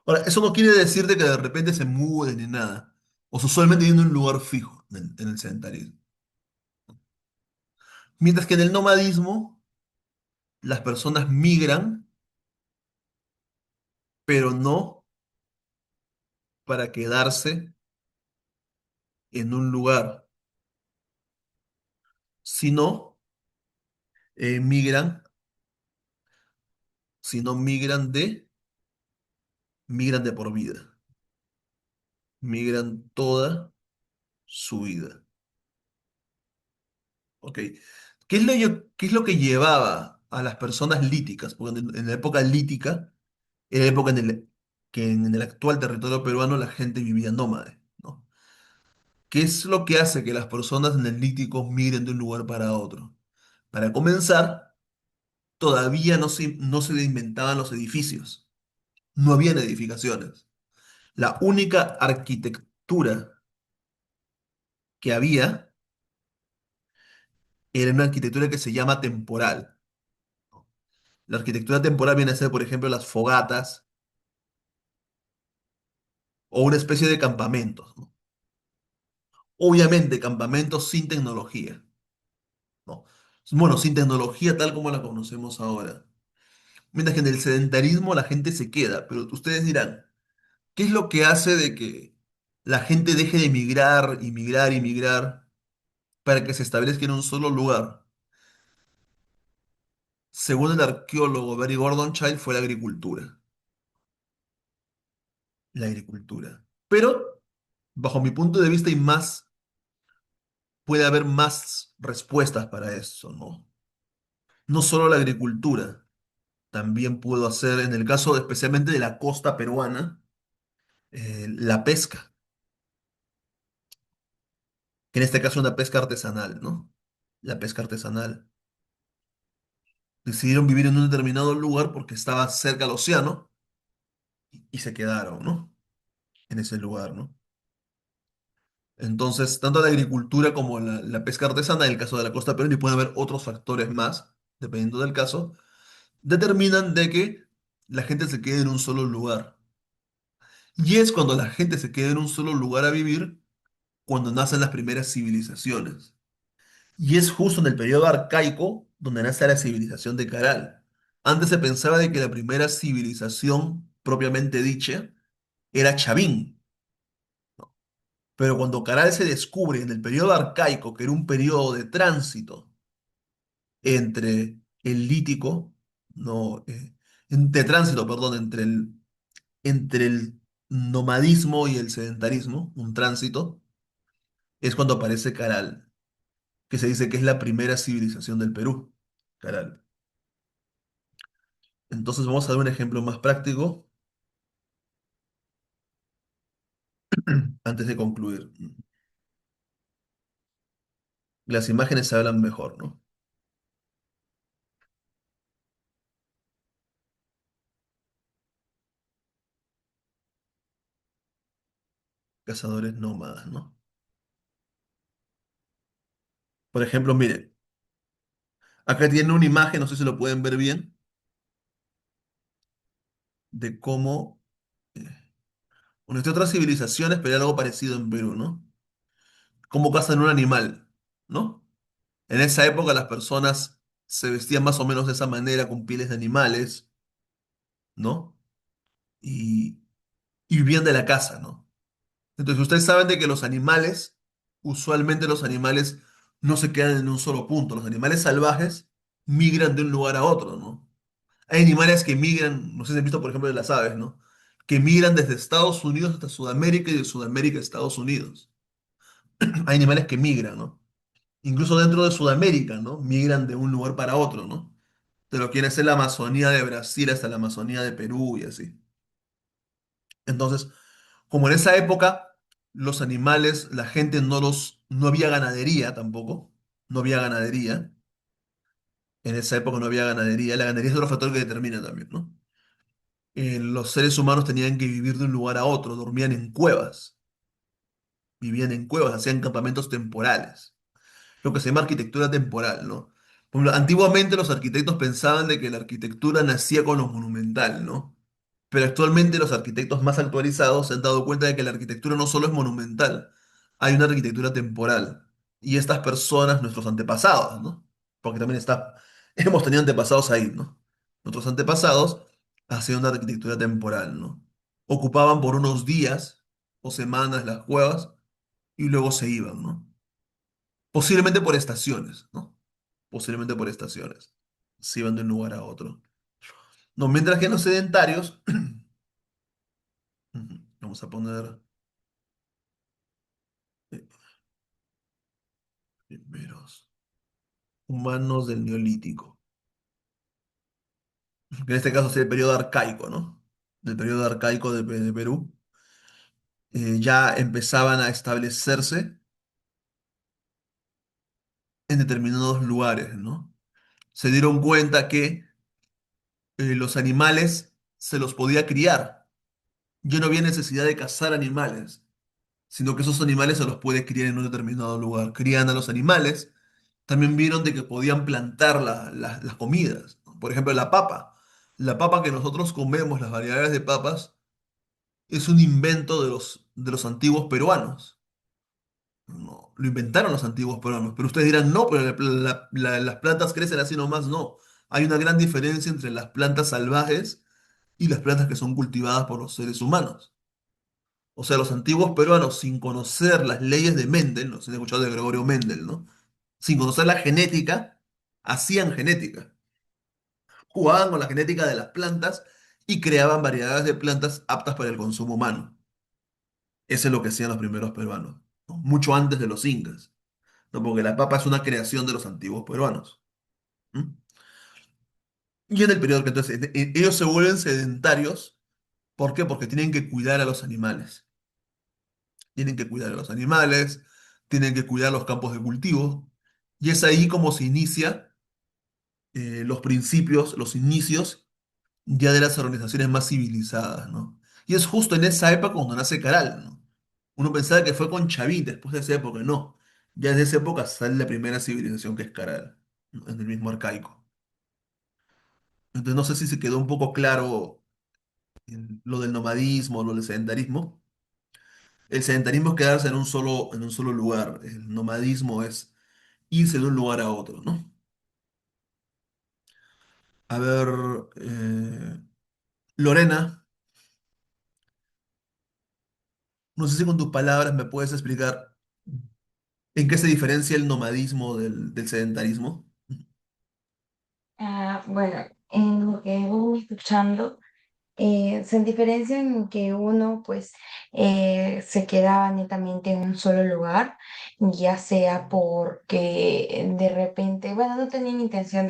Ahora, eso no quiere decir de que de repente se muden ni nada. O sea, usualmente viven en un lugar fijo en el sedentarismo. Mientras que en el nomadismo, las personas migran, pero no para quedarse en un lugar, sino migran, sino migran de por vida, migran toda su vida. ¿Ok? ¿Qué es lo que llevaba a las personas líticas? Porque en la época lítica era la época que en el actual territorio peruano la gente vivía nómade, ¿no? ¿Qué es lo que hace que las personas en el lítico migren de un lugar para otro? Para comenzar, todavía no se inventaban los edificios, no habían edificaciones. La única arquitectura que había era una arquitectura que se llama temporal. La arquitectura temporal viene a ser, por ejemplo, las fogatas o una especie de campamentos, ¿no? Obviamente, campamentos sin tecnología, ¿no? Bueno, sin tecnología tal como la conocemos ahora. Mientras que en el sedentarismo la gente se queda, pero ustedes dirán, ¿qué es lo que hace de que la gente deje de migrar y migrar y migrar para que se establezca en un solo lugar? Según el arqueólogo Barry Gordon-Child, fue la agricultura. La agricultura. Pero, bajo mi punto de vista, puede haber más respuestas para eso, ¿no? No solo la agricultura, también puedo hacer, en el caso especialmente de la costa peruana, la pesca, que en este caso es una pesca artesanal, ¿no? la pesca artesanal. Decidieron vivir en un determinado lugar porque estaba cerca al océano y se quedaron, ¿no? En ese lugar, ¿no? Entonces, tanto la agricultura como la pesca artesanal, en el caso de la costa peruana, y puede haber otros factores más, dependiendo del caso, determinan de que la gente se quede en un solo lugar. Y es cuando la gente se queda en un solo lugar a vivir, cuando nacen las primeras civilizaciones. Y es justo en el periodo arcaico donde nace la civilización de Caral. Antes se pensaba de que la primera civilización propiamente dicha era Chavín, pero cuando Caral se descubre en el periodo arcaico, que era un periodo de tránsito entre el lítico, no, de tránsito, perdón, entre el nomadismo y el sedentarismo, un tránsito, es cuando aparece Caral, que se dice que es la primera civilización del Perú, Caral. Entonces vamos a dar un ejemplo más práctico antes de concluir. Las imágenes hablan mejor, ¿no? Cazadores nómadas, ¿no? Por ejemplo, miren, acá tienen una imagen, no sé si lo pueden ver bien, de cómo, eh, bueno, de otras civilizaciones, pero hay algo parecido en Perú, ¿no? Cómo cazan un animal, ¿no? En esa época las personas se vestían más o menos de esa manera, con pieles de animales, ¿no? Y, y vivían de la caza, ¿no? Entonces ustedes saben de que los animales, usualmente los animales no se quedan en un solo punto, los animales salvajes migran de un lugar a otro, ¿no? Hay animales que migran, no sé si han visto por ejemplo de las aves, ¿no? Que migran desde Estados Unidos hasta Sudamérica y de Sudamérica a Estados Unidos. Hay animales que migran, ¿no? Incluso dentro de Sudamérica, ¿no? Migran de un lugar para otro, ¿no? De lo que viene a ser la Amazonía de Brasil hasta la Amazonía de Perú y así. Entonces, como en esa época los animales, la gente no había ganadería tampoco, no había ganadería, en esa época no había ganadería, la ganadería es otro factor que determina también, ¿no? Los seres humanos tenían que vivir de un lugar a otro, dormían en cuevas, vivían en cuevas, hacían campamentos temporales, lo que se llama arquitectura temporal, ¿no? Por ejemplo, antiguamente los arquitectos pensaban de que la arquitectura nacía con lo monumental, ¿no? Pero actualmente los arquitectos más actualizados se han dado cuenta de que la arquitectura no solo es monumental, hay una arquitectura temporal. Y estas personas, nuestros antepasados, ¿no? Porque también hemos tenido antepasados ahí, ¿no? Nuestros antepasados hacían una arquitectura temporal, ¿no? Ocupaban por unos días o semanas las cuevas y luego se iban, ¿no? Posiblemente por estaciones, ¿no? Posiblemente por estaciones. Se iban de un lugar a otro. No, mientras que los sedentarios, vamos a poner eh, primeros humanos del Neolítico, que en este caso sería el periodo arcaico, ¿no? Del periodo arcaico de Perú, ya empezaban a establecerse en determinados lugares, ¿no? Se dieron cuenta que los animales se los podía criar. Ya no había necesidad de cazar animales, sino que esos animales se los puede criar en un determinado lugar. Crían a los animales, también vieron de que podían plantar las comidas, ¿no? Por ejemplo, la papa. La papa que nosotros comemos, las variedades de papas, es un invento de los antiguos peruanos. No, lo inventaron los antiguos peruanos, pero ustedes dirán, no, pero las plantas crecen así nomás, no. Hay una gran diferencia entre las plantas salvajes y las plantas que son cultivadas por los seres humanos. O sea, los antiguos peruanos, sin conocer las leyes de Mendel, no se han escuchado de Gregorio Mendel, ¿no? Sin conocer la genética, hacían genética. Jugaban con la genética de las plantas y creaban variedades de plantas aptas para el consumo humano. Eso es lo que hacían los primeros peruanos, ¿no? Mucho antes de los incas, ¿no? Porque la papa es una creación de los antiguos peruanos. ¿M? Y en el periodo que entonces ellos se vuelven sedentarios. ¿Por qué? Porque tienen que cuidar a los animales. Tienen que cuidar a los animales, tienen que cuidar los campos de cultivo, Y es ahí como se inicia los principios, los inicios ya de las organizaciones más civilizadas, ¿no? Y es justo en esa época cuando nace Caral, ¿no? Uno pensaba que fue con Chavín después de esa época, no. Ya desde esa época sale la primera civilización que es Caral, ¿no? En el mismo arcaico. Entonces no sé si se quedó un poco claro lo del nomadismo, lo del sedentarismo. El sedentarismo es quedarse en un solo lugar. El nomadismo es irse de un lugar a otro, ¿no? A ver, Lorena, no sé si con tus palabras me puedes explicar en qué se diferencia el nomadismo del sedentarismo. Bueno, en lo que voy escuchando. Se diferencia en que uno pues se quedaba netamente en un solo lugar, ya sea porque de repente, bueno, no tenían intención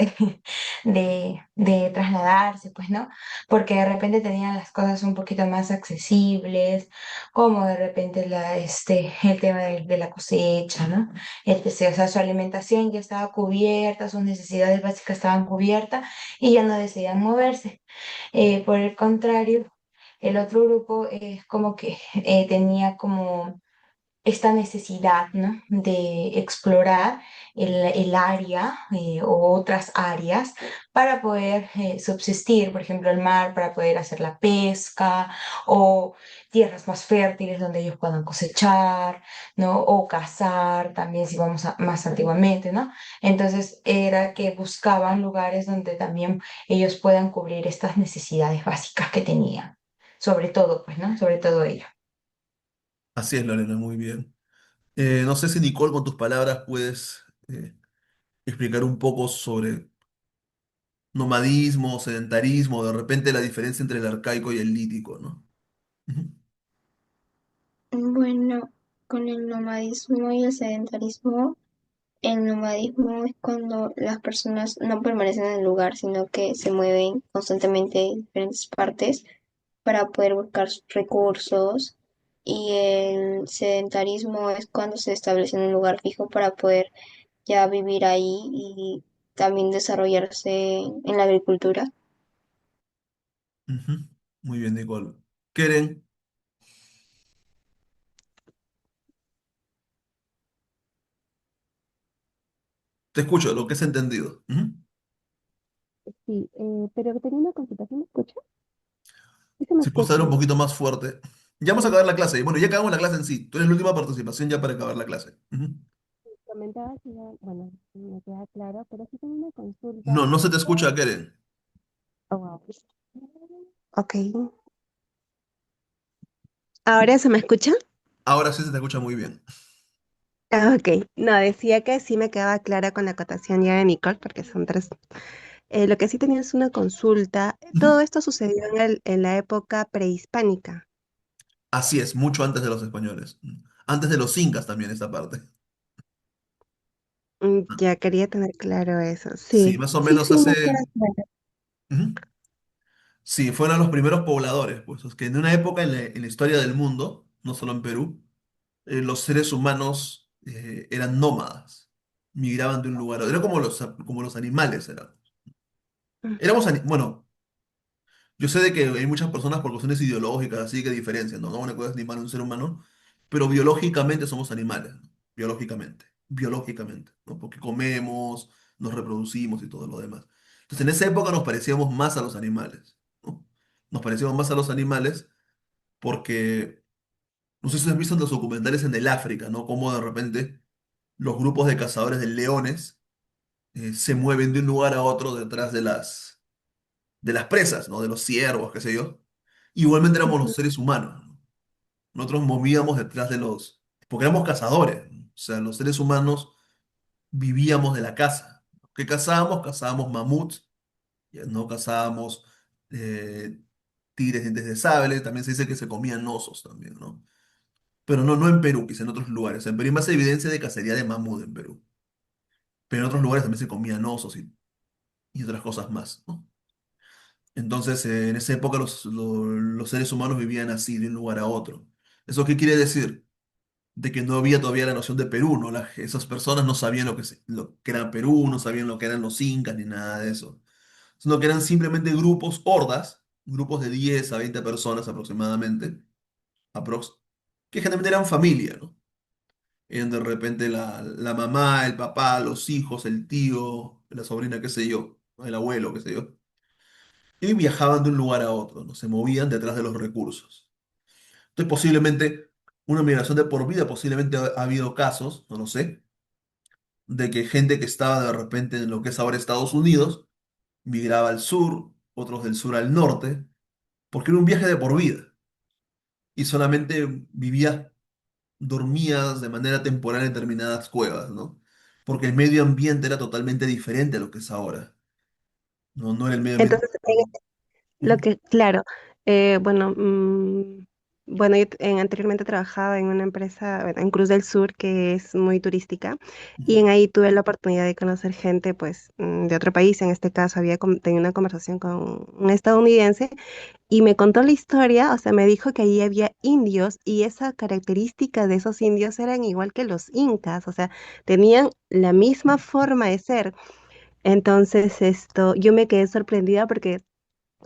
de, de trasladarse, pues, ¿no? Porque de repente tenían las cosas un poquito más accesibles, como de repente el tema de la cosecha, ¿no? O sea, su alimentación ya estaba cubierta, sus necesidades básicas estaban cubiertas y ya no deseaban moverse. Por el contrario, el otro grupo es como que tenía como esta necesidad, ¿no? De explorar el área o otras áreas para poder subsistir, por ejemplo, el mar, para poder hacer la pesca o tierras más fértiles donde ellos puedan cosechar, ¿no? O cazar también, si vamos más antiguamente, ¿no? Entonces era que buscaban lugares donde también ellos puedan cubrir estas necesidades básicas que tenían, sobre todo, pues, ¿no? Sobre todo ellos. Así es, Lorena, muy bien. No sé si Nicole, con tus palabras puedes explicar un poco sobre nomadismo, sedentarismo, de repente la diferencia entre el arcaico y el lítico, ¿no? Ujú. Bueno, con el nomadismo y el sedentarismo, el nomadismo es cuando las personas no permanecen en el lugar, sino que se mueven constantemente en diferentes partes para poder buscar recursos. Y el sedentarismo es cuando se establece en un lugar fijo para poder ya vivir ahí y también desarrollarse en la agricultura. Ujú. Muy bien, Nicole. Keren, te escucho, lo que has entendido. Ujú. Sí, pero tenía una consulta, ¿sí me escucha? ¿Sí se me Si puedes hablar escucha? un poquito más fuerte. Ya vamos a acabar la clase. Bueno, ya acabamos la clase en sí. Tú eres la última participación ya para acabar la clase. Ujú. Comentaba que ya, bueno, me queda claro, pero sí tengo una consulta. No, no se te escucha, Keren. Oh, wow. Ok. ¿Ahora se me escucha? Ahora sí se te escucha muy bien. Ah, ok. No, decía que sí me quedaba clara con la acotación ya de Nicole, porque son tres. Lo que sí tenía es una consulta. Ujú. Todo esto sucedió en la época prehispánica. Así es, mucho antes de los españoles. Antes de los incas también esta parte. Ya quería tener claro eso. Sí, Sí, más o sí, menos sí, me hace... queda claro. Ujú. Sí, fueron los primeros pobladores, pues, es que en una época en la historia del mundo, no solo en Perú, los seres humanos eran nómadas, migraban de un lugar a otro, era como los animales eran. Bueno, yo sé de que hay muchas personas por cuestiones ideológicas así que diferencian, ¿no? No una cosa es animal, un ser humano, pero biológicamente somos animales, ¿no? Biológicamente, ¿no? Porque comemos, nos reproducimos y todo lo demás. Entonces en esa época nos parecíamos más a los animales, ¿no? Nos parecíamos más a los animales porque, no sé si has visto en los documentales en el África, ¿no? Cómo de repente los grupos de cazadores de leones se mueven de un lugar a otro detrás de las presas, ¿no? De los ciervos, qué sé yo. Igualmente éramos los Ujú, seres humanos, ¿no? Nosotros movíamos detrás de porque éramos cazadores, ¿no? O sea, los seres humanos vivíamos de la caza. ¿Qué cazábamos? Cazábamos mamuts, ya no cazábamos eh, tigres dientes de sable, también se dice que se comían osos también, ¿no? Pero no, no en Perú, quizá en otros lugares. En Perú hay más evidencia de cacería de mamut en Perú. Pero en otros lugares también se comían osos y otras cosas más, ¿no? Entonces, en esa época los seres humanos vivían así, de un lugar a otro. ¿Eso qué quiere decir? de que no había todavía la noción de Perú, ¿no? Esas personas no sabían lo que era Perú, no sabían lo que eran los incas ni nada de eso, sino que eran simplemente grupos, hordas, grupos de 10 a 20 personas aproximadamente, aprox, que generalmente eran familia, ¿no? Eran de repente la mamá, el papá, los hijos, el tío, la sobrina, qué sé yo, el abuelo, qué sé yo, y viajaban de un lugar a otro, ¿no? Se movían detrás de los recursos. Entonces, posiblemente, una migración de por vida, posiblemente ha habido casos, no lo sé, de que gente que estaba de repente en lo que es ahora Estados Unidos, migraba al sur, otros del sur al norte, porque era un viaje de por vida y solamente vivías, dormías de manera temporal en determinadas cuevas, ¿no? Porque el medio ambiente era totalmente diferente a lo que es ahora, ¿no? No era el medio ambiente. Entonces, lo Ujú, que, claro, bueno, bueno, anteriormente trabajaba en una empresa, bueno, en Cruz del Sur, que es muy turística, y ujú. en ahí tuve la oportunidad de conocer gente, pues, de otro país. En este caso, había tenido una conversación con un estadounidense y me contó la historia, o sea, me dijo que ahí había indios y esa característica de esos indios eran igual que los incas, o sea, tenían la misma forma de ser. Entonces, yo me quedé sorprendida porque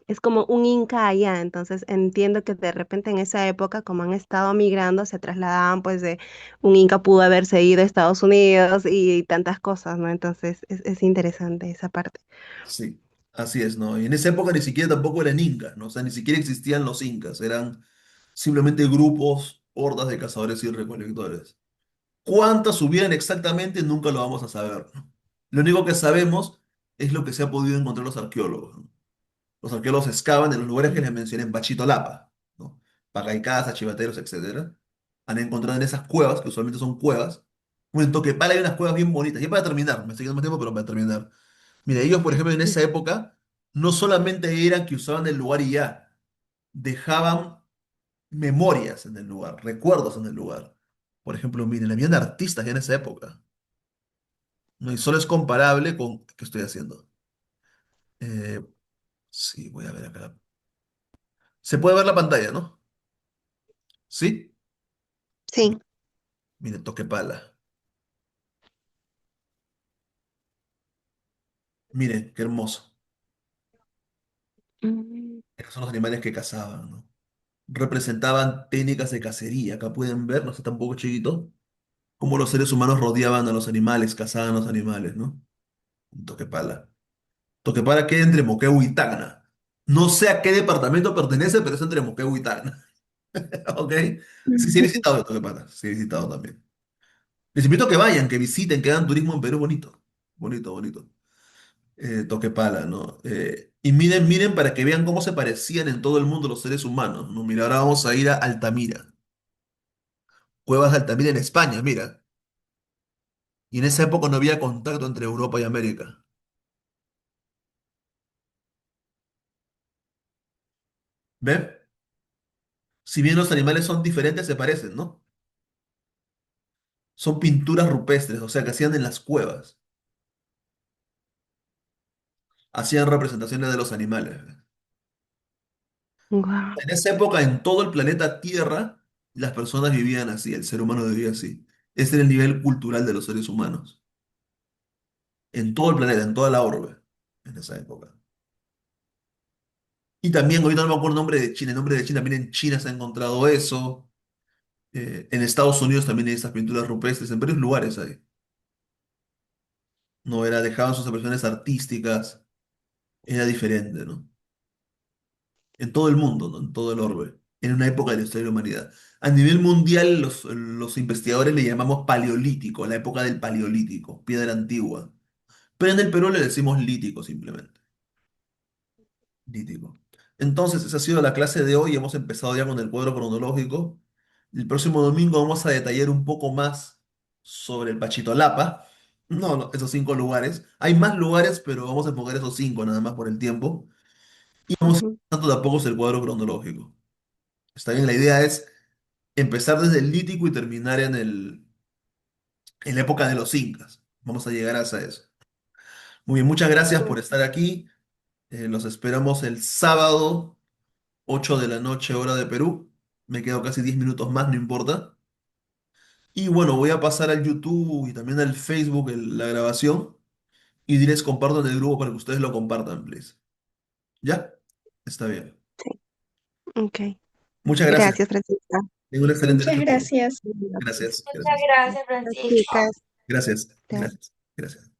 es como un Inca allá, entonces entiendo que de repente en esa época, como han estado migrando, se trasladaban, pues de un Inca pudo haberse ido a Estados Unidos y tantas cosas, ¿no? Entonces es interesante esa parte. Sí, así es, ¿no? Y en esa época ni siquiera tampoco eran incas, ¿no? O sea, ni siquiera existían los incas, eran simplemente grupos, hordas de cazadores y recolectores. ¿Cuántas hubieran exactamente? Nunca lo vamos a saber, ¿no? Lo único que sabemos es lo que se ha podido encontrar los arqueólogos, ¿no? Los arqueólogos excavan en los lugares que les mencioné, en Bachito Lapa, ¿no? Pacaycasa, Chivateros, etcétera. Han encontrado en esas cuevas, que usualmente son cuevas. Bueno, en Toquepala hay unas cuevas bien bonitas. Y para terminar, me estoy quedando más tiempo, pero para terminar. Mira, ellos, por ejemplo, en esa época, no solamente era que usaban el lugar y ya, dejaban memorias en el lugar, recuerdos en el lugar. Por ejemplo, miren, habían artistas ya en esa época, ¿no? Y solo es comparable con, ¿qué estoy haciendo? Eh, sí, voy a ver acá. Se puede ver la pantalla, ¿no? ¿Sí? Sí. Miren, Toquepala. Miren, qué hermoso. Mm, Estos son los animales que cazaban, ¿no? Representaban técnicas de cacería. Acá pueden ver, no está tampoco chiquito, cómo los seres humanos rodeaban a los animales, cazaban a los animales, ¿no? Toquepala. Toquepala queda entre Moquegua y Tacna. No sé a qué departamento pertenece, pero es entre Moquegua y Tacna. ¿Ok? Sí, sí he visitado Toquepala, sí he visitado también. Les invito a que vayan, que visiten, que hagan turismo en Perú bonito. Bonito, bonito. Toquepala, ¿no? Y miren, miren para que vean cómo se parecían en todo el mundo los seres humanos, ¿no? Mira, ahora vamos a ir a Altamira. Cuevas de Altamira en España, mira. Y en esa época no había contacto entre Europa y América. ¿Ven? Si bien los animales son diferentes, se parecen, ¿no? Son pinturas rupestres, o sea, que hacían en las cuevas. Hacían representaciones de los animales. guau. En esa época, en todo el planeta Tierra, las personas vivían así, el ser humano vivía así. Ese era el nivel cultural de los seres humanos. En todo el planeta, en toda la orbe, en esa época. Y también, ahorita no me acuerdo el nombre de China, el nombre de China, también en China se ha encontrado eso. En Estados Unidos también hay estas pinturas rupestres, en varios lugares hay. No era, dejaban sus expresiones artísticas, era diferente, ¿no? En todo el mundo, ¿no? En todo el orbe, en una época de la historia de la humanidad. A nivel mundial, los investigadores le llamamos paleolítico, la época del paleolítico, piedra antigua. Pero en el Perú le decimos lítico simplemente, lítico. Entonces, esa ha sido la clase de hoy, hemos empezado ya con el cuadro cronológico. El próximo domingo vamos a detallar un poco más sobre el Pachito Lapa. No, no, esos 5 lugares. Hay más lugares, pero vamos a enfocar esos 5 nada más por el tiempo. Y vamos a ir Ujú. tanto de a poco el cuadro cronológico. Está bien, la idea es empezar desde el Lítico y terminar en la época de los incas. Vamos a llegar hasta eso. Muy bien, muchas gracias por estar aquí. Los esperamos el sábado, 8 de la noche, hora de Perú. Me quedo casi 10 minutos más, no importa. Y bueno, voy a pasar al YouTube y también al Facebook la grabación y les comparto en el grupo para que ustedes lo compartan, please. ¿Ya? Está bien. Sí, ok. Muchas gracias. Gracias, Francisca. Tengo un excelente Muchas resto de día. gracias. Gracias, Muchas gracias, gracias, Las Francisco. chicas. gracias, gracias, gracias.